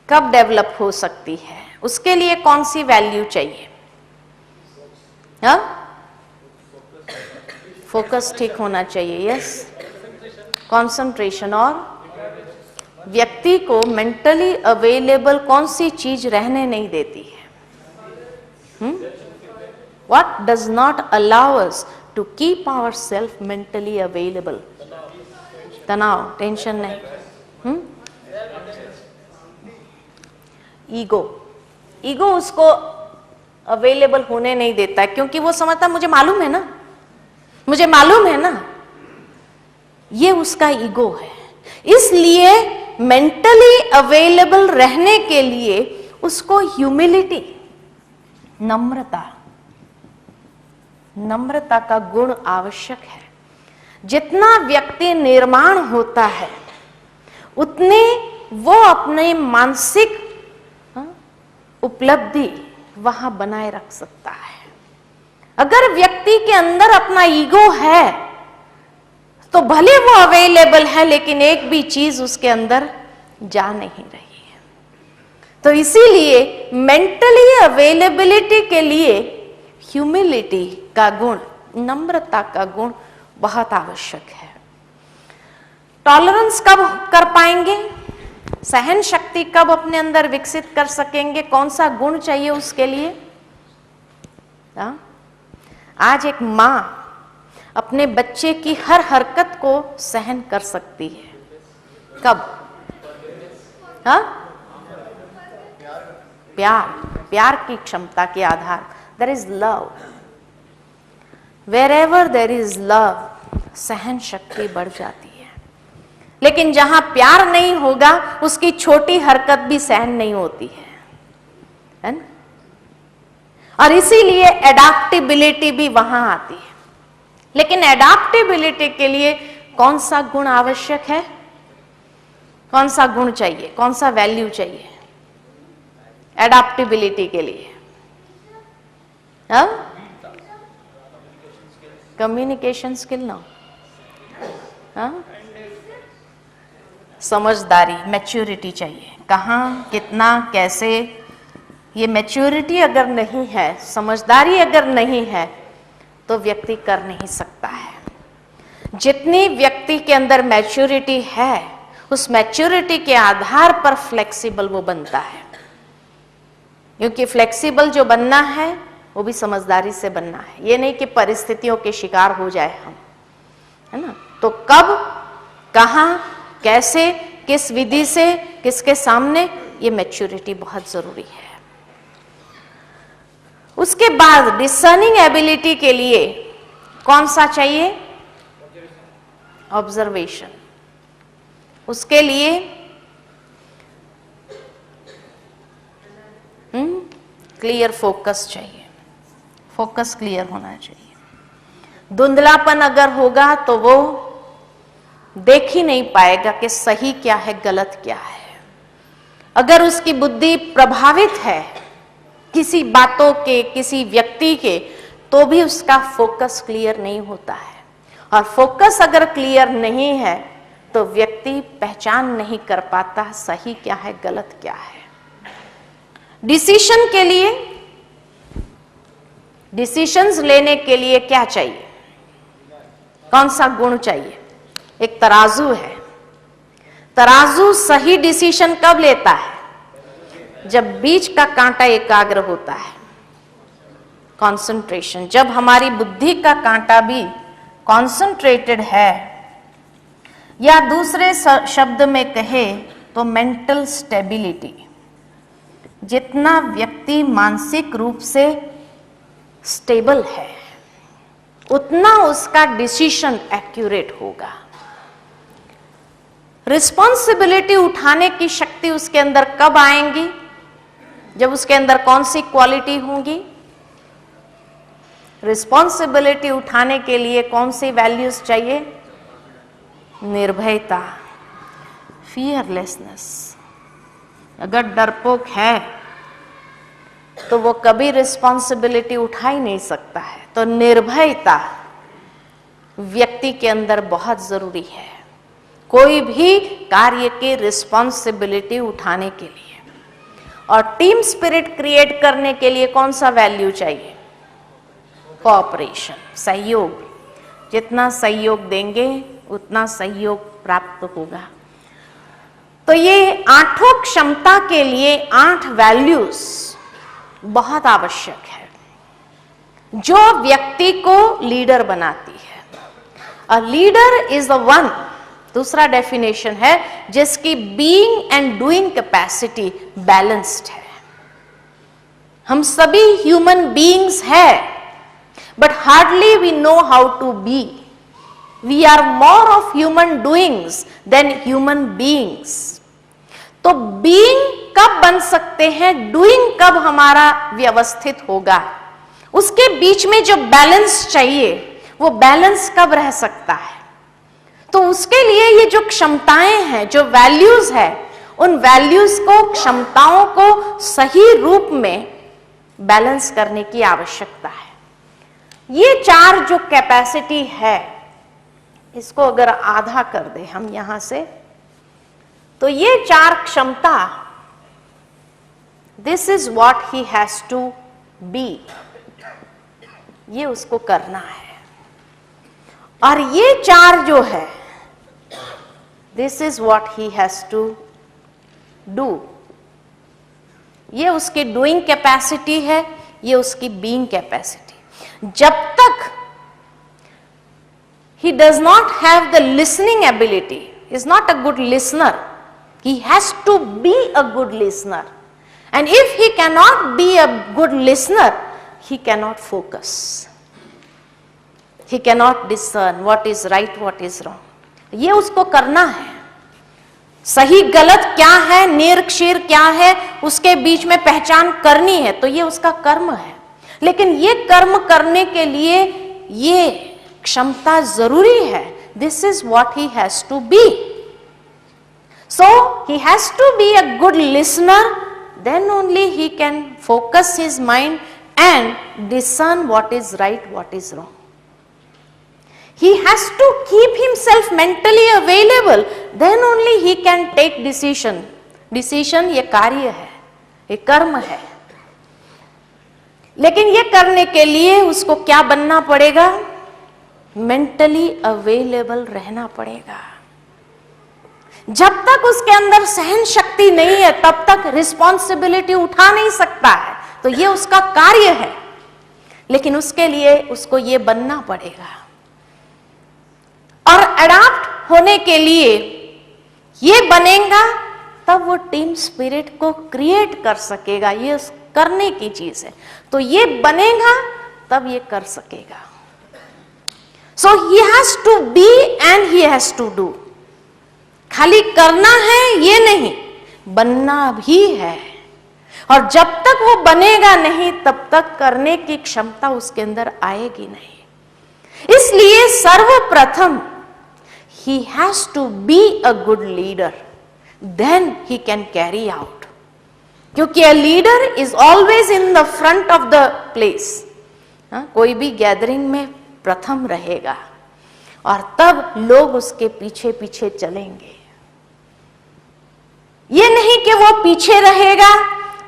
कब डेवलप हो सकती है, उसके लिए कौन सी वैल्यू चाहिए? हाँ, फोकस ठीक होना चाहिए, यस, कंसंट्रेशन। और व्यक्ति को मेंटली अवेलेबल कौन सी चीज रहने नहीं देती है? What does not allow us to keep ourselves mentally available? तनाव, टेंशन नहीं, ईगो उसको अवेलेबल होने नहीं देता है, क्योंकि वो समझता है मुझे मालूम है ना, ये उसका ईगो है। इसलिए मेंटली अवेलेबल रहने के लिए उसको ह्यूमिलिटी, नम्रता का गुण आवश्यक है। जितना व्यक्ति निर्माण होता है उतने वो अपने मानसिक उपलब्धि वहां बनाए रख सकता है। अगर व्यक्ति के अंदर अपना ईगो है तो भले वो अवेलेबल है, लेकिन एक भी चीज उसके अंदर जा नहीं रही है। तो इसीलिए मेंटली अवेलेबिलिटी के लिए ह्यूमिलिटी का गुण, नम्रता का गुण बहुत आवश्यक है। टॉलरेंस कब कर पाएंगे, सहन शक्ति कब अपने अंदर विकसित कर सकेंगे, कौन सा गुण चाहिए उसके लिए? आज एक मां अपने बच्चे की हर हरकत को सहन कर सकती है। कब? प्यार की क्षमता के आधार। There is love, wherever there is love, सहन शक्ति बढ़ जाती है। लेकिन जहां प्यार नहीं होगा उसकी छोटी हरकत भी सहन नहीं होती है ना? और इसीलिए एडाप्टेबिलिटी भी वहां आती है। लेकिन एडाप्टेबिलिटी के लिए कौन सा गुण आवश्यक है, कौन सा गुण चाहिए, कौन सा वैल्यू चाहिए एडाप्टेबिलिटी के लिए? कम्युनिकेशन स्किल ना, समझदारी, मैच्योरिटी चाहिए। कहाँ, कितना, कैसे, ये मैच्योरिटी अगर नहीं है, समझदारी अगर नहीं है तो व्यक्ति कर नहीं सकता है। जितनी व्यक्ति के अंदर मैच्योरिटी है उस मैच्योरिटी के आधार पर फ्लेक्सिबल वो बनता है, क्योंकि फ्लेक्सिबल जो बनना है वो भी समझदारी से बनना है। ये नहीं कि परिस्थितियों के शिकार हो जाए हम, है ना? तो कब, कहाँ, कैसे, किस विधि से, किसके सामने, ये मैच्योरिटी बहुत जरूरी है। उसके बाद डिसर्निंग एबिलिटी के लिए कौन सा चाहिए? ऑब्जर्वेशन। उसके लिए क्लियर फोकस चाहिए, फोकस क्लियर होना चाहिए। धुंधलापन अगर होगा तो वो देख ही नहीं पाएगा कि सही क्या है, गलत क्या है। अगर उसकी बुद्धि प्रभावित है किसी बातों के, किसी व्यक्ति के, तो भी उसका फोकस क्लियर नहीं होता है। और फोकस अगर क्लियर नहीं है तो व्यक्ति पहचान नहीं कर पाता सही क्या है, गलत क्या है। डिसीजन के लिए, डिसीजंस लेने के लिए क्या चाहिए, कौन सा गुण चाहिए? एक तराजू है। तराजू सही डिसीजन कब लेता है? जब बीच का कांटा एकाग्र होता है, कंसंट्रेशन। जब हमारी बुद्धि का कांटा भी कॉन्सेंट्रेटेड है, या दूसरे शब्द में कहे तो मेंटल स्टेबिलिटी। जितना व्यक्ति मानसिक रूप से स्टेबल है उतना उसका डिसीजन एक्यूरेट होगा। रिस्पॉन्सिबिलिटी उठाने की शक्ति उसके अंदर कब आएंगी? जब उसके अंदर कौन सी क्वालिटी होंगी? रिस्पॉन्सिबिलिटी उठाने के लिए कौन सी वैल्यूज चाहिए? निर्भयता, फियरलेसनेस। अगर डरपोक है तो वो कभी रिस्पॉन्सिबिलिटी उठा ही नहीं सकता है। तो निर्भयता व्यक्ति के अंदर बहुत जरूरी है कोई भी कार्य की रिस्पॉन्सिबिलिटी उठाने के लिए। और टीम स्पिरिट क्रिएट करने के लिए कौन सा वैल्यू चाहिए? कोऑपरेशन, सहयोग। जितना सहयोग देंगे उतना सहयोग प्राप्त होगा। तो ये आठों क्षमता के लिए 8 वैल्यूज बहुत आवश्यक है। जो व्यक्ति को लीडर बनाती है। A leader is the one, दूसरा डेफिनेशन है, जिसकी being and doing capacity balanced है। हम सभी ह्यूमन बीइंग्स हैं, but hardly we know how to be. We are more of human doings than human beings. तो बीइंग कब बन सकते हैं, डूइंग कब हमारा व्यवस्थित होगा, उसके बीच में जो बैलेंस चाहिए वो बैलेंस कब रह सकता है। तो उसके लिए ये जो क्षमताएं हैं, जो वैल्यूज है, उन वैल्यूज को, क्षमताओं को सही रूप में बैलेंस करने की आवश्यकता है। ये 4 जो कैपेसिटी है, इसको अगर आधा कर दे हम यहां से, तो ये 4 क्षमता, this is what he has to be, ये उसको करना है। और ये 4 जो है, this is what he has to do, ये उसकी डूइंग कैपेसिटी है, ये उसकी बीइंग कैपेसिटी। जब तक he does not have the listening ability, is not a good listener, he has to be a good listener, and if he cannot be a good listener, he cannot focus, he cannot discern what is right, what is wrong. ये उसको करना है। सही गलत क्या है, नेर क्षीर क्या है, उसके बीच में पहचान करनी है, तो ये उसका कर्म है। लेकिन ये कर्म करने के लिए ये क्षमता जरूरी है। This is what he has to be. So he has to be a good listener, then only he can focus his mind and discern what is right, what is wrong. He has to keep himself mentally available, then only he can take decision. Decision ये कार्य है, ये कर्म है। लेकिन ये करने के लिए उसको क्या बनना पड़ेगा? मेंटली अवेलेबल रहना पड़ेगा। जब तक उसके अंदर सहन शक्ति नहीं है, तब तक रिस्पॉन्सिबिलिटी उठा नहीं सकता है। तो ये उसका कार्य है, लेकिन उसके लिए उसको ये बनना पड़ेगा। और अडॉप्ट होने के लिए ये बनेगा, तब वो टीम स्पिरिट को क्रिएट कर सकेगा। ये करने की चीज है, तो ये बनेगा तब ये कर सकेगा। So he has to be and he has to do. खाली करना है ये नहीं, बनना भी है। और जब तक वो बनेगा नहीं, तब तक करने की क्षमता उसके अंदर आएगी नहीं। इसलिए सर्वप्रथम he has to be a good leader, then he can carry out. क्योंकि a leader is always in the front of the place. कोई भी गैदरिंग में प्रथम रहेगा और तब लोग उसके पीछे पीछे चलेंगे। ये नहीं कि वो पीछे रहेगा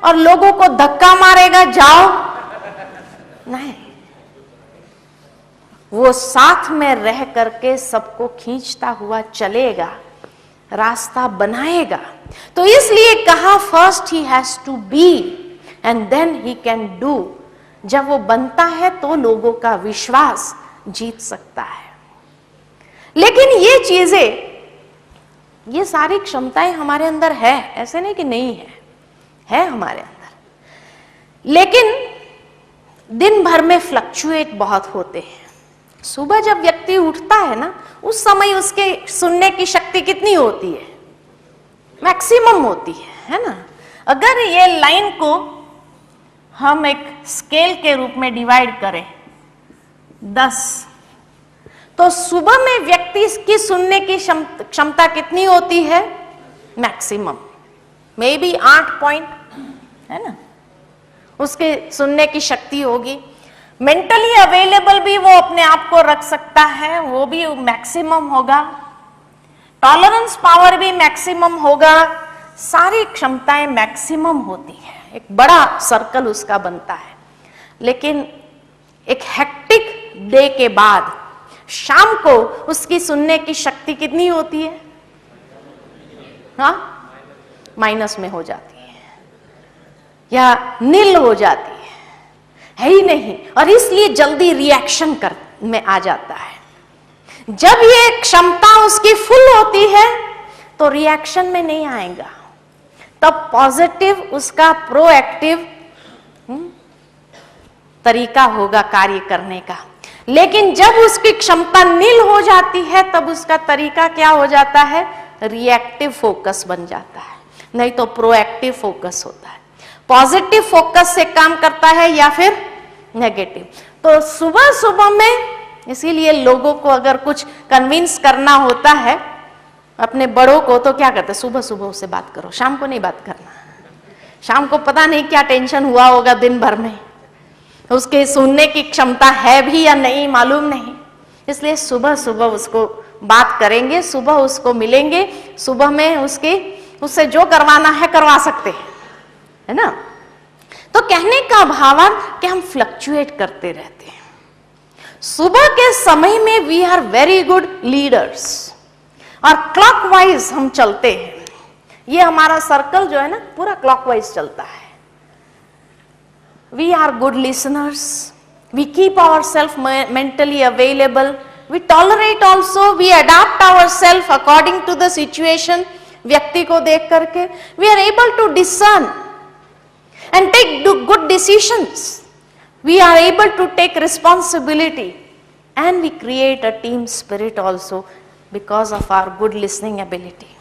और लोगों को धक्का मारेगा, जाओ, नहीं, वो साथ में रह करके सबको खींचता हुआ चलेगा, रास्ता बनाएगा। तो इसलिए कहा first he has to be and then he can do. जब वो बनता है तो लोगों का विश्वास जीत सकता है। लेकिन ये चीजें, ये सारी क्षमताएं हमारे अंदर है, ऐसे नहीं कि नहीं है हमारे अंदर। लेकिन दिन भर में फ्लक्चुएट बहुत होते हैं। सुबह जब व्यक्ति उठता है ना, उस समय उसके सुनने की शक्ति कितनी होती है? मैक्सिमम होती है ना। अगर ये लाइन को हम एक स्केल के रूप में डिवाइड करें 10, तो सुबह में व्यक्ति की सुनने की क्षमता कितनी होती है? मैक्सिमम मे बी 8 पॉइंट, है ना, उसके सुनने की शक्ति होगी। मेंटली अवेलेबल भी वो अपने आप को रख सकता है, वो भी मैक्सिमम होगा। टॉलरेंस पावर भी मैक्सिमम होगा। सारी क्षमताएं मैक्सिमम होती है, एक बड़ा सर्कल उसका बनता है। लेकिन एक हेक्टिक डे के बाद शाम को उसकी सुनने की शक्ति कितनी होती है? हाँ, माइनस में हो जाती है या नील हो जाती है। है ही नहीं, और इसलिए जल्दी रिएक्शन कर में आ जाता है। जब ये क्षमता उसकी फुल होती है तो रिएक्शन में नहीं आएगा, तब पॉजिटिव उसका प्रोएक्टिव तरीका होगा कार्य करने का। लेकिन जब उसकी क्षमता नील हो जाती है तब उसका तरीका क्या हो जाता है, रिएक्टिव फोकस बन जाता है, नहीं तो प्रोएक्टिव फोकस होता है। पॉजिटिव फोकस से काम करता है या फिर नेगेटिव। तो सुबह सुबह में, इसीलिए लोगों को अगर कुछ कन्विंस करना होता है अपने बड़ों को, तो क्या करते, सुबह सुबह उससे बात करो, शाम को नहीं बात करना। शाम को पता नहीं क्या टेंशन हुआ होगा दिन भर में, उसके सुनने की क्षमता है भी या नहीं मालूम नहीं। इसलिए सुबह सुबह उसको बात करेंगे, सुबह उसको मिलेंगे, सुबह में उससे जो करवाना है करवा सकते हैं, है ना। तो कहने का भावार्थ कि हम फ्लक्चुएट करते रहते हैं। सुबह के समय में we are very good leaders, और क्लॉकवाइज हम चलते हैं। ये हमारा सर्कल जो है ना पूरा क्लॉकवाइज चलता है। We are good listeners. We keep ourselves mentally available. We tolerate also. We adapt ourselves according to the situation. व्यक्ति को देख करके we are able to discern and take good decisions. We are able to take responsibility, and we create a team spirit also because of our good listening ability.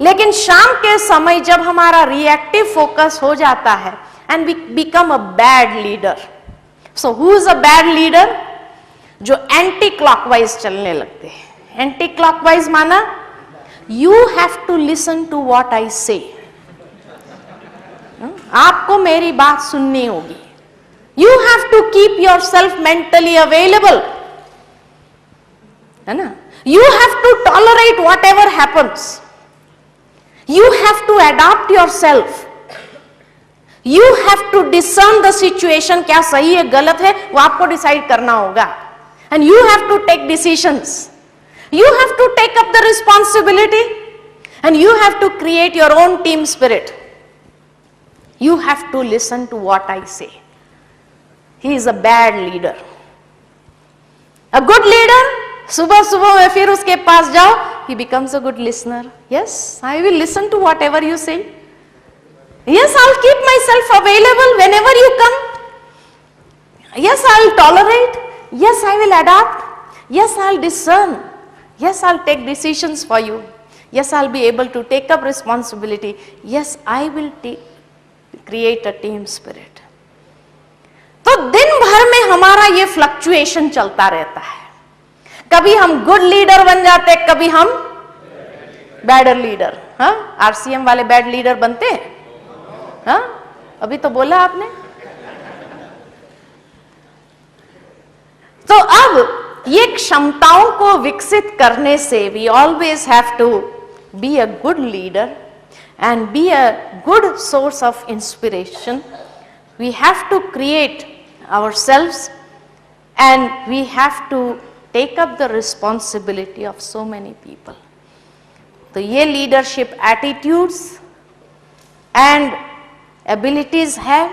लेकिन शाम के समय जब हमारा रिएक्टिव फोकस हो जाता है and we become a bad leader. So who is a bad leader? जो एंटी क्लॉकवाइज चलने लगते हैं। एंटी क्लॉकवाइज माना you have to listen to what I say. आपको मेरी बात सुननी होगी। You have to keep yourself mentally available, है ना। You have to tolerate whatever happens. You have to adapt yourself. You have to discern the situation, क्या सही है गलत है वो आपको डिसाइड करना होगा, and you have to take decisions. You have to take up the responsibility, and you have to create your own team spirit. You have to listen to what I say. He is a bad leader. A good leader, सुबह सुबह में फिर उसके पास जाओ, he becomes a good listener. Yes, I will listen to whatever you say. Yes, I'll keep myself available whenever you come. Yes, I'll tolerate. Yes, I will adapt. Yes, I'll discern. Yes, I'll take decisions for you. Yes, I'll be able to take up responsibility. Yes, I will create a team spirit. तो दिन भर में हमारा ये fluctuation चलता रहता है। कभी हम गुड लीडर बन जाते, कभी हम बैडर लीडर। हाँ, आरसीएम वाले बैड लीडर बनते हैं। हाँ, अभी तो बोला आपने। तो अब ये क्षमताओं को विकसित करने से we always have to be a good leader and be a good source of inspiration. We have to create ourselves, and we have to take up the responsibility of so many people. तो ये leadership attitudes and abilities है,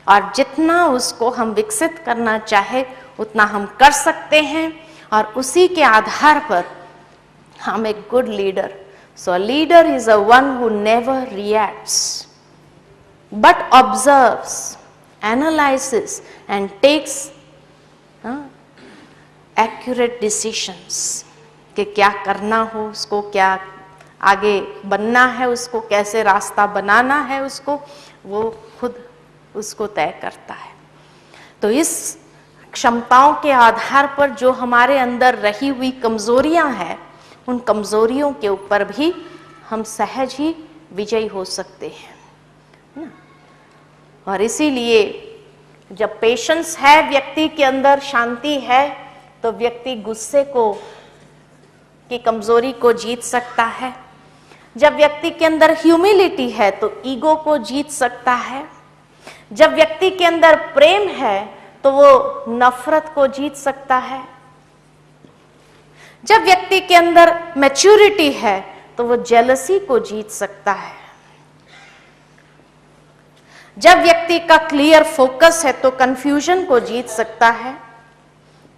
और जितना उसको हम विकसित करना चाहे उतना हम कर सकते हैं, और उसी के आधार पर हम एक good leader. So a leader is a one who never reacts but observes, analyzes and takes accurate decisions कि क्या करना हो उसको, क्या आगे बनना है उसको, कैसे रास्ता बनाना है उसको, वो खुद उसको तय करता है। तो इस क्षमताओं के आधार पर जो हमारे अंदर रही हुई कमजोरियां हैं, उन कमजोरियों के ऊपर भी हम सहज ही विजयी हो सकते हैं। और इसीलिए जब पेशेंस है व्यक्ति के अंदर, शांति है, तो व्यक्ति गुस्से की कमजोरी को जीत सकता है। जब व्यक्ति के अंदर ह्यूमिलिटी है तो ईगो को जीत सकता है। जब व्यक्ति के अंदर प्रेम है तो वो नफरत को जीत सकता है। जब व्यक्ति के अंदर मैच्योरिटी है तो वो जेलसी को जीत सकता है। जब व्यक्ति का क्लियर फोकस है तो कंफ्यूजन को जीत सकता है,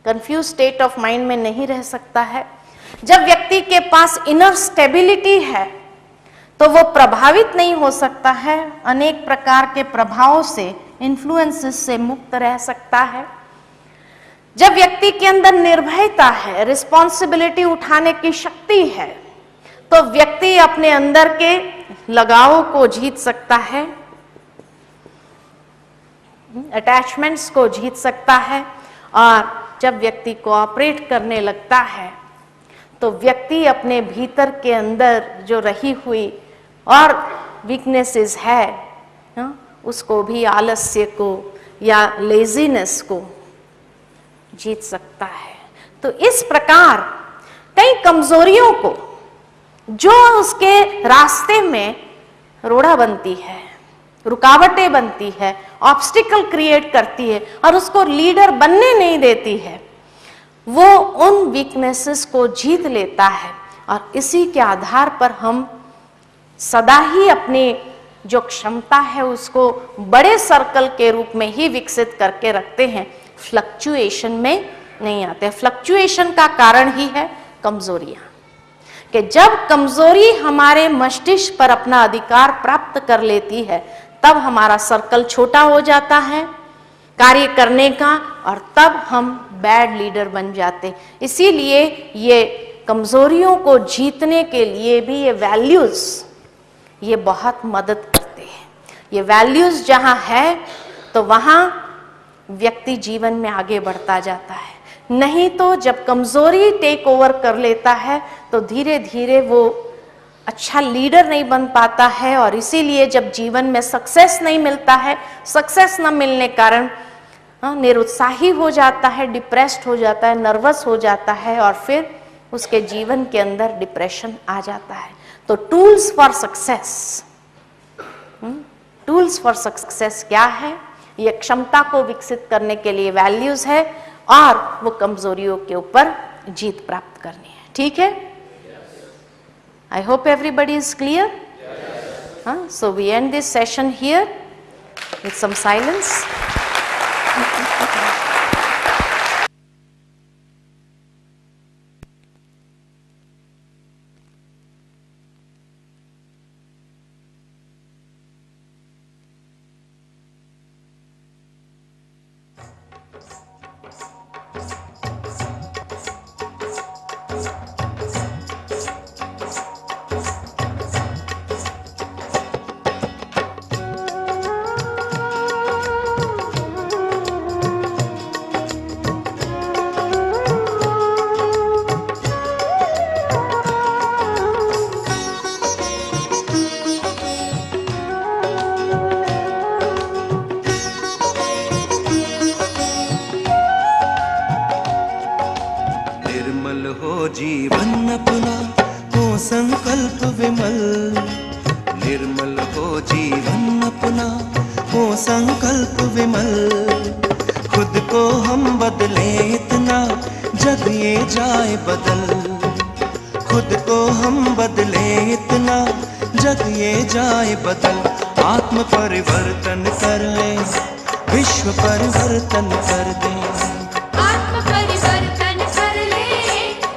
कंफ्यूज स्टेट ऑफ माइंड में नहीं रह सकता है। जब व्यक्ति के पास इनर स्टेबिलिटी है तो वो प्रभावित नहीं हो सकता है, अनेक प्रकार के प्रभावों से, इन्फ्लुएंसेस से मुक्त रह सकता है। जब व्यक्ति के अंदर निर्भयता है, रिस्पॉन्सिबिलिटी उठाने की शक्ति है, तो व्यक्ति अपने अंदर के लगावों को जीत सकता है, अटैचमेंट्स को जीत सकता है। और जब व्यक्ति कोऑपरेट करने लगता है तो व्यक्ति अपने भीतर के अंदर जो रही हुई और वीकनेसेस है, उसको भी, आलस्य को या लेजीनेस को जीत सकता है। तो इस प्रकार कई कमजोरियों को जो उसके रास्ते में रोड़ा बनती है, रुकावटें बनती है, ऑब्स्टिकल क्रिएट करती है और उसको लीडर बनने नहीं देती है, वो उन वीकनेसेस को जीत लेता है। और इसी के आधार पर हम सदा ही अपनी जो क्षमता है उसको बड़े सर्कल के रूप में ही विकसित करके रखते हैं, फ्लक्चुएशन में नहीं आते। फ्लक्चुएशन का कारण ही है कमजोरियां, कि जब कमजोरी हमारे मस्तिष्क पर अपना अधिकार प्राप्त कर लेती है तब हमारा सर्कल छोटा हो जाता है कार्य करने का, और तब हम बैड लीडर बन जाते। इसीलिए ये कमजोरियों को जीतने के लिए भी ये वैल्यूज, ये बहुत मदद करते हैं। ये वैल्यूज जहां है तो वहां व्यक्ति जीवन में आगे बढ़ता जाता है। नहीं तो जब कमजोरी टेक ओवर कर लेता है तो धीरे धीरे वो अच्छा लीडर नहीं बन पाता है, और इसीलिए जब जीवन में सक्सेस नहीं मिलता है, सक्सेस न मिलने कारण निरुत्साही हो जाता है, डिप्रेस्ड हो जाता है, नर्वस हो जाता है, और फिर उसके जीवन के अंदर डिप्रेशन आ जाता है। तो tools for success, tools for success क्या है? ये क्षमता को विकसित करने के लिए वैल्यूज है, और वो कमजोरियों के ऊपर जीत प्राप्त करनी है। ठीक है? I hope everybody is clear. So we end this session here with some silence. जीवन अपना हो संकल्प विमल, निर्मल हो जीवन अपना हो संकल्प विमल। खुद को हम बदले इतना जग ये जाए बदल, खुद को हम बदले इतना जग ये जाए बदल। आत्म परिवर्तन कर ले, विश्व परिवर्तन कर दे। आत्म परिवर्तन कर ले,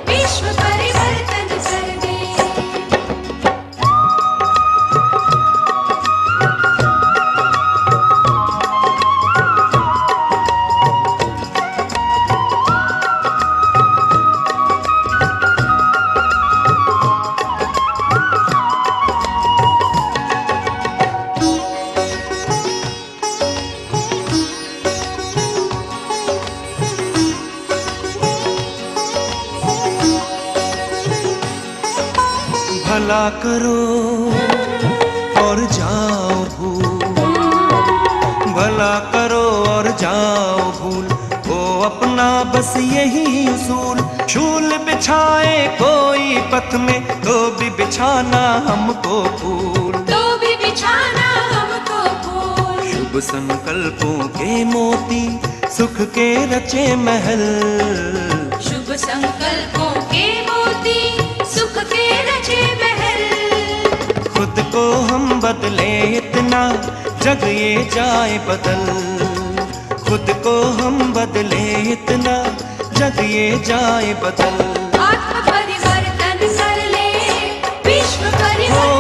विश्व परिवर्तन कर दे। भला करो और जाओ भूल, भला करो और जाओ भूल, वो अपना बस यही उसूल। शूल बिछाए कोई पथ में तो भी बिछाना हमको फूल, तो भी बिछाना हमको फूल। शुभ संकल्पों के मोती सुख के रचे महल, शुभ संकल्पों के मोती सुख के रचे महल। खुद को हम बदले इतना जग ये जाए बदल, खुद को हम बदले इतना, जग ये जाए बदल। आत्म परिवर्तन कर ले, विश्व परिवर्तन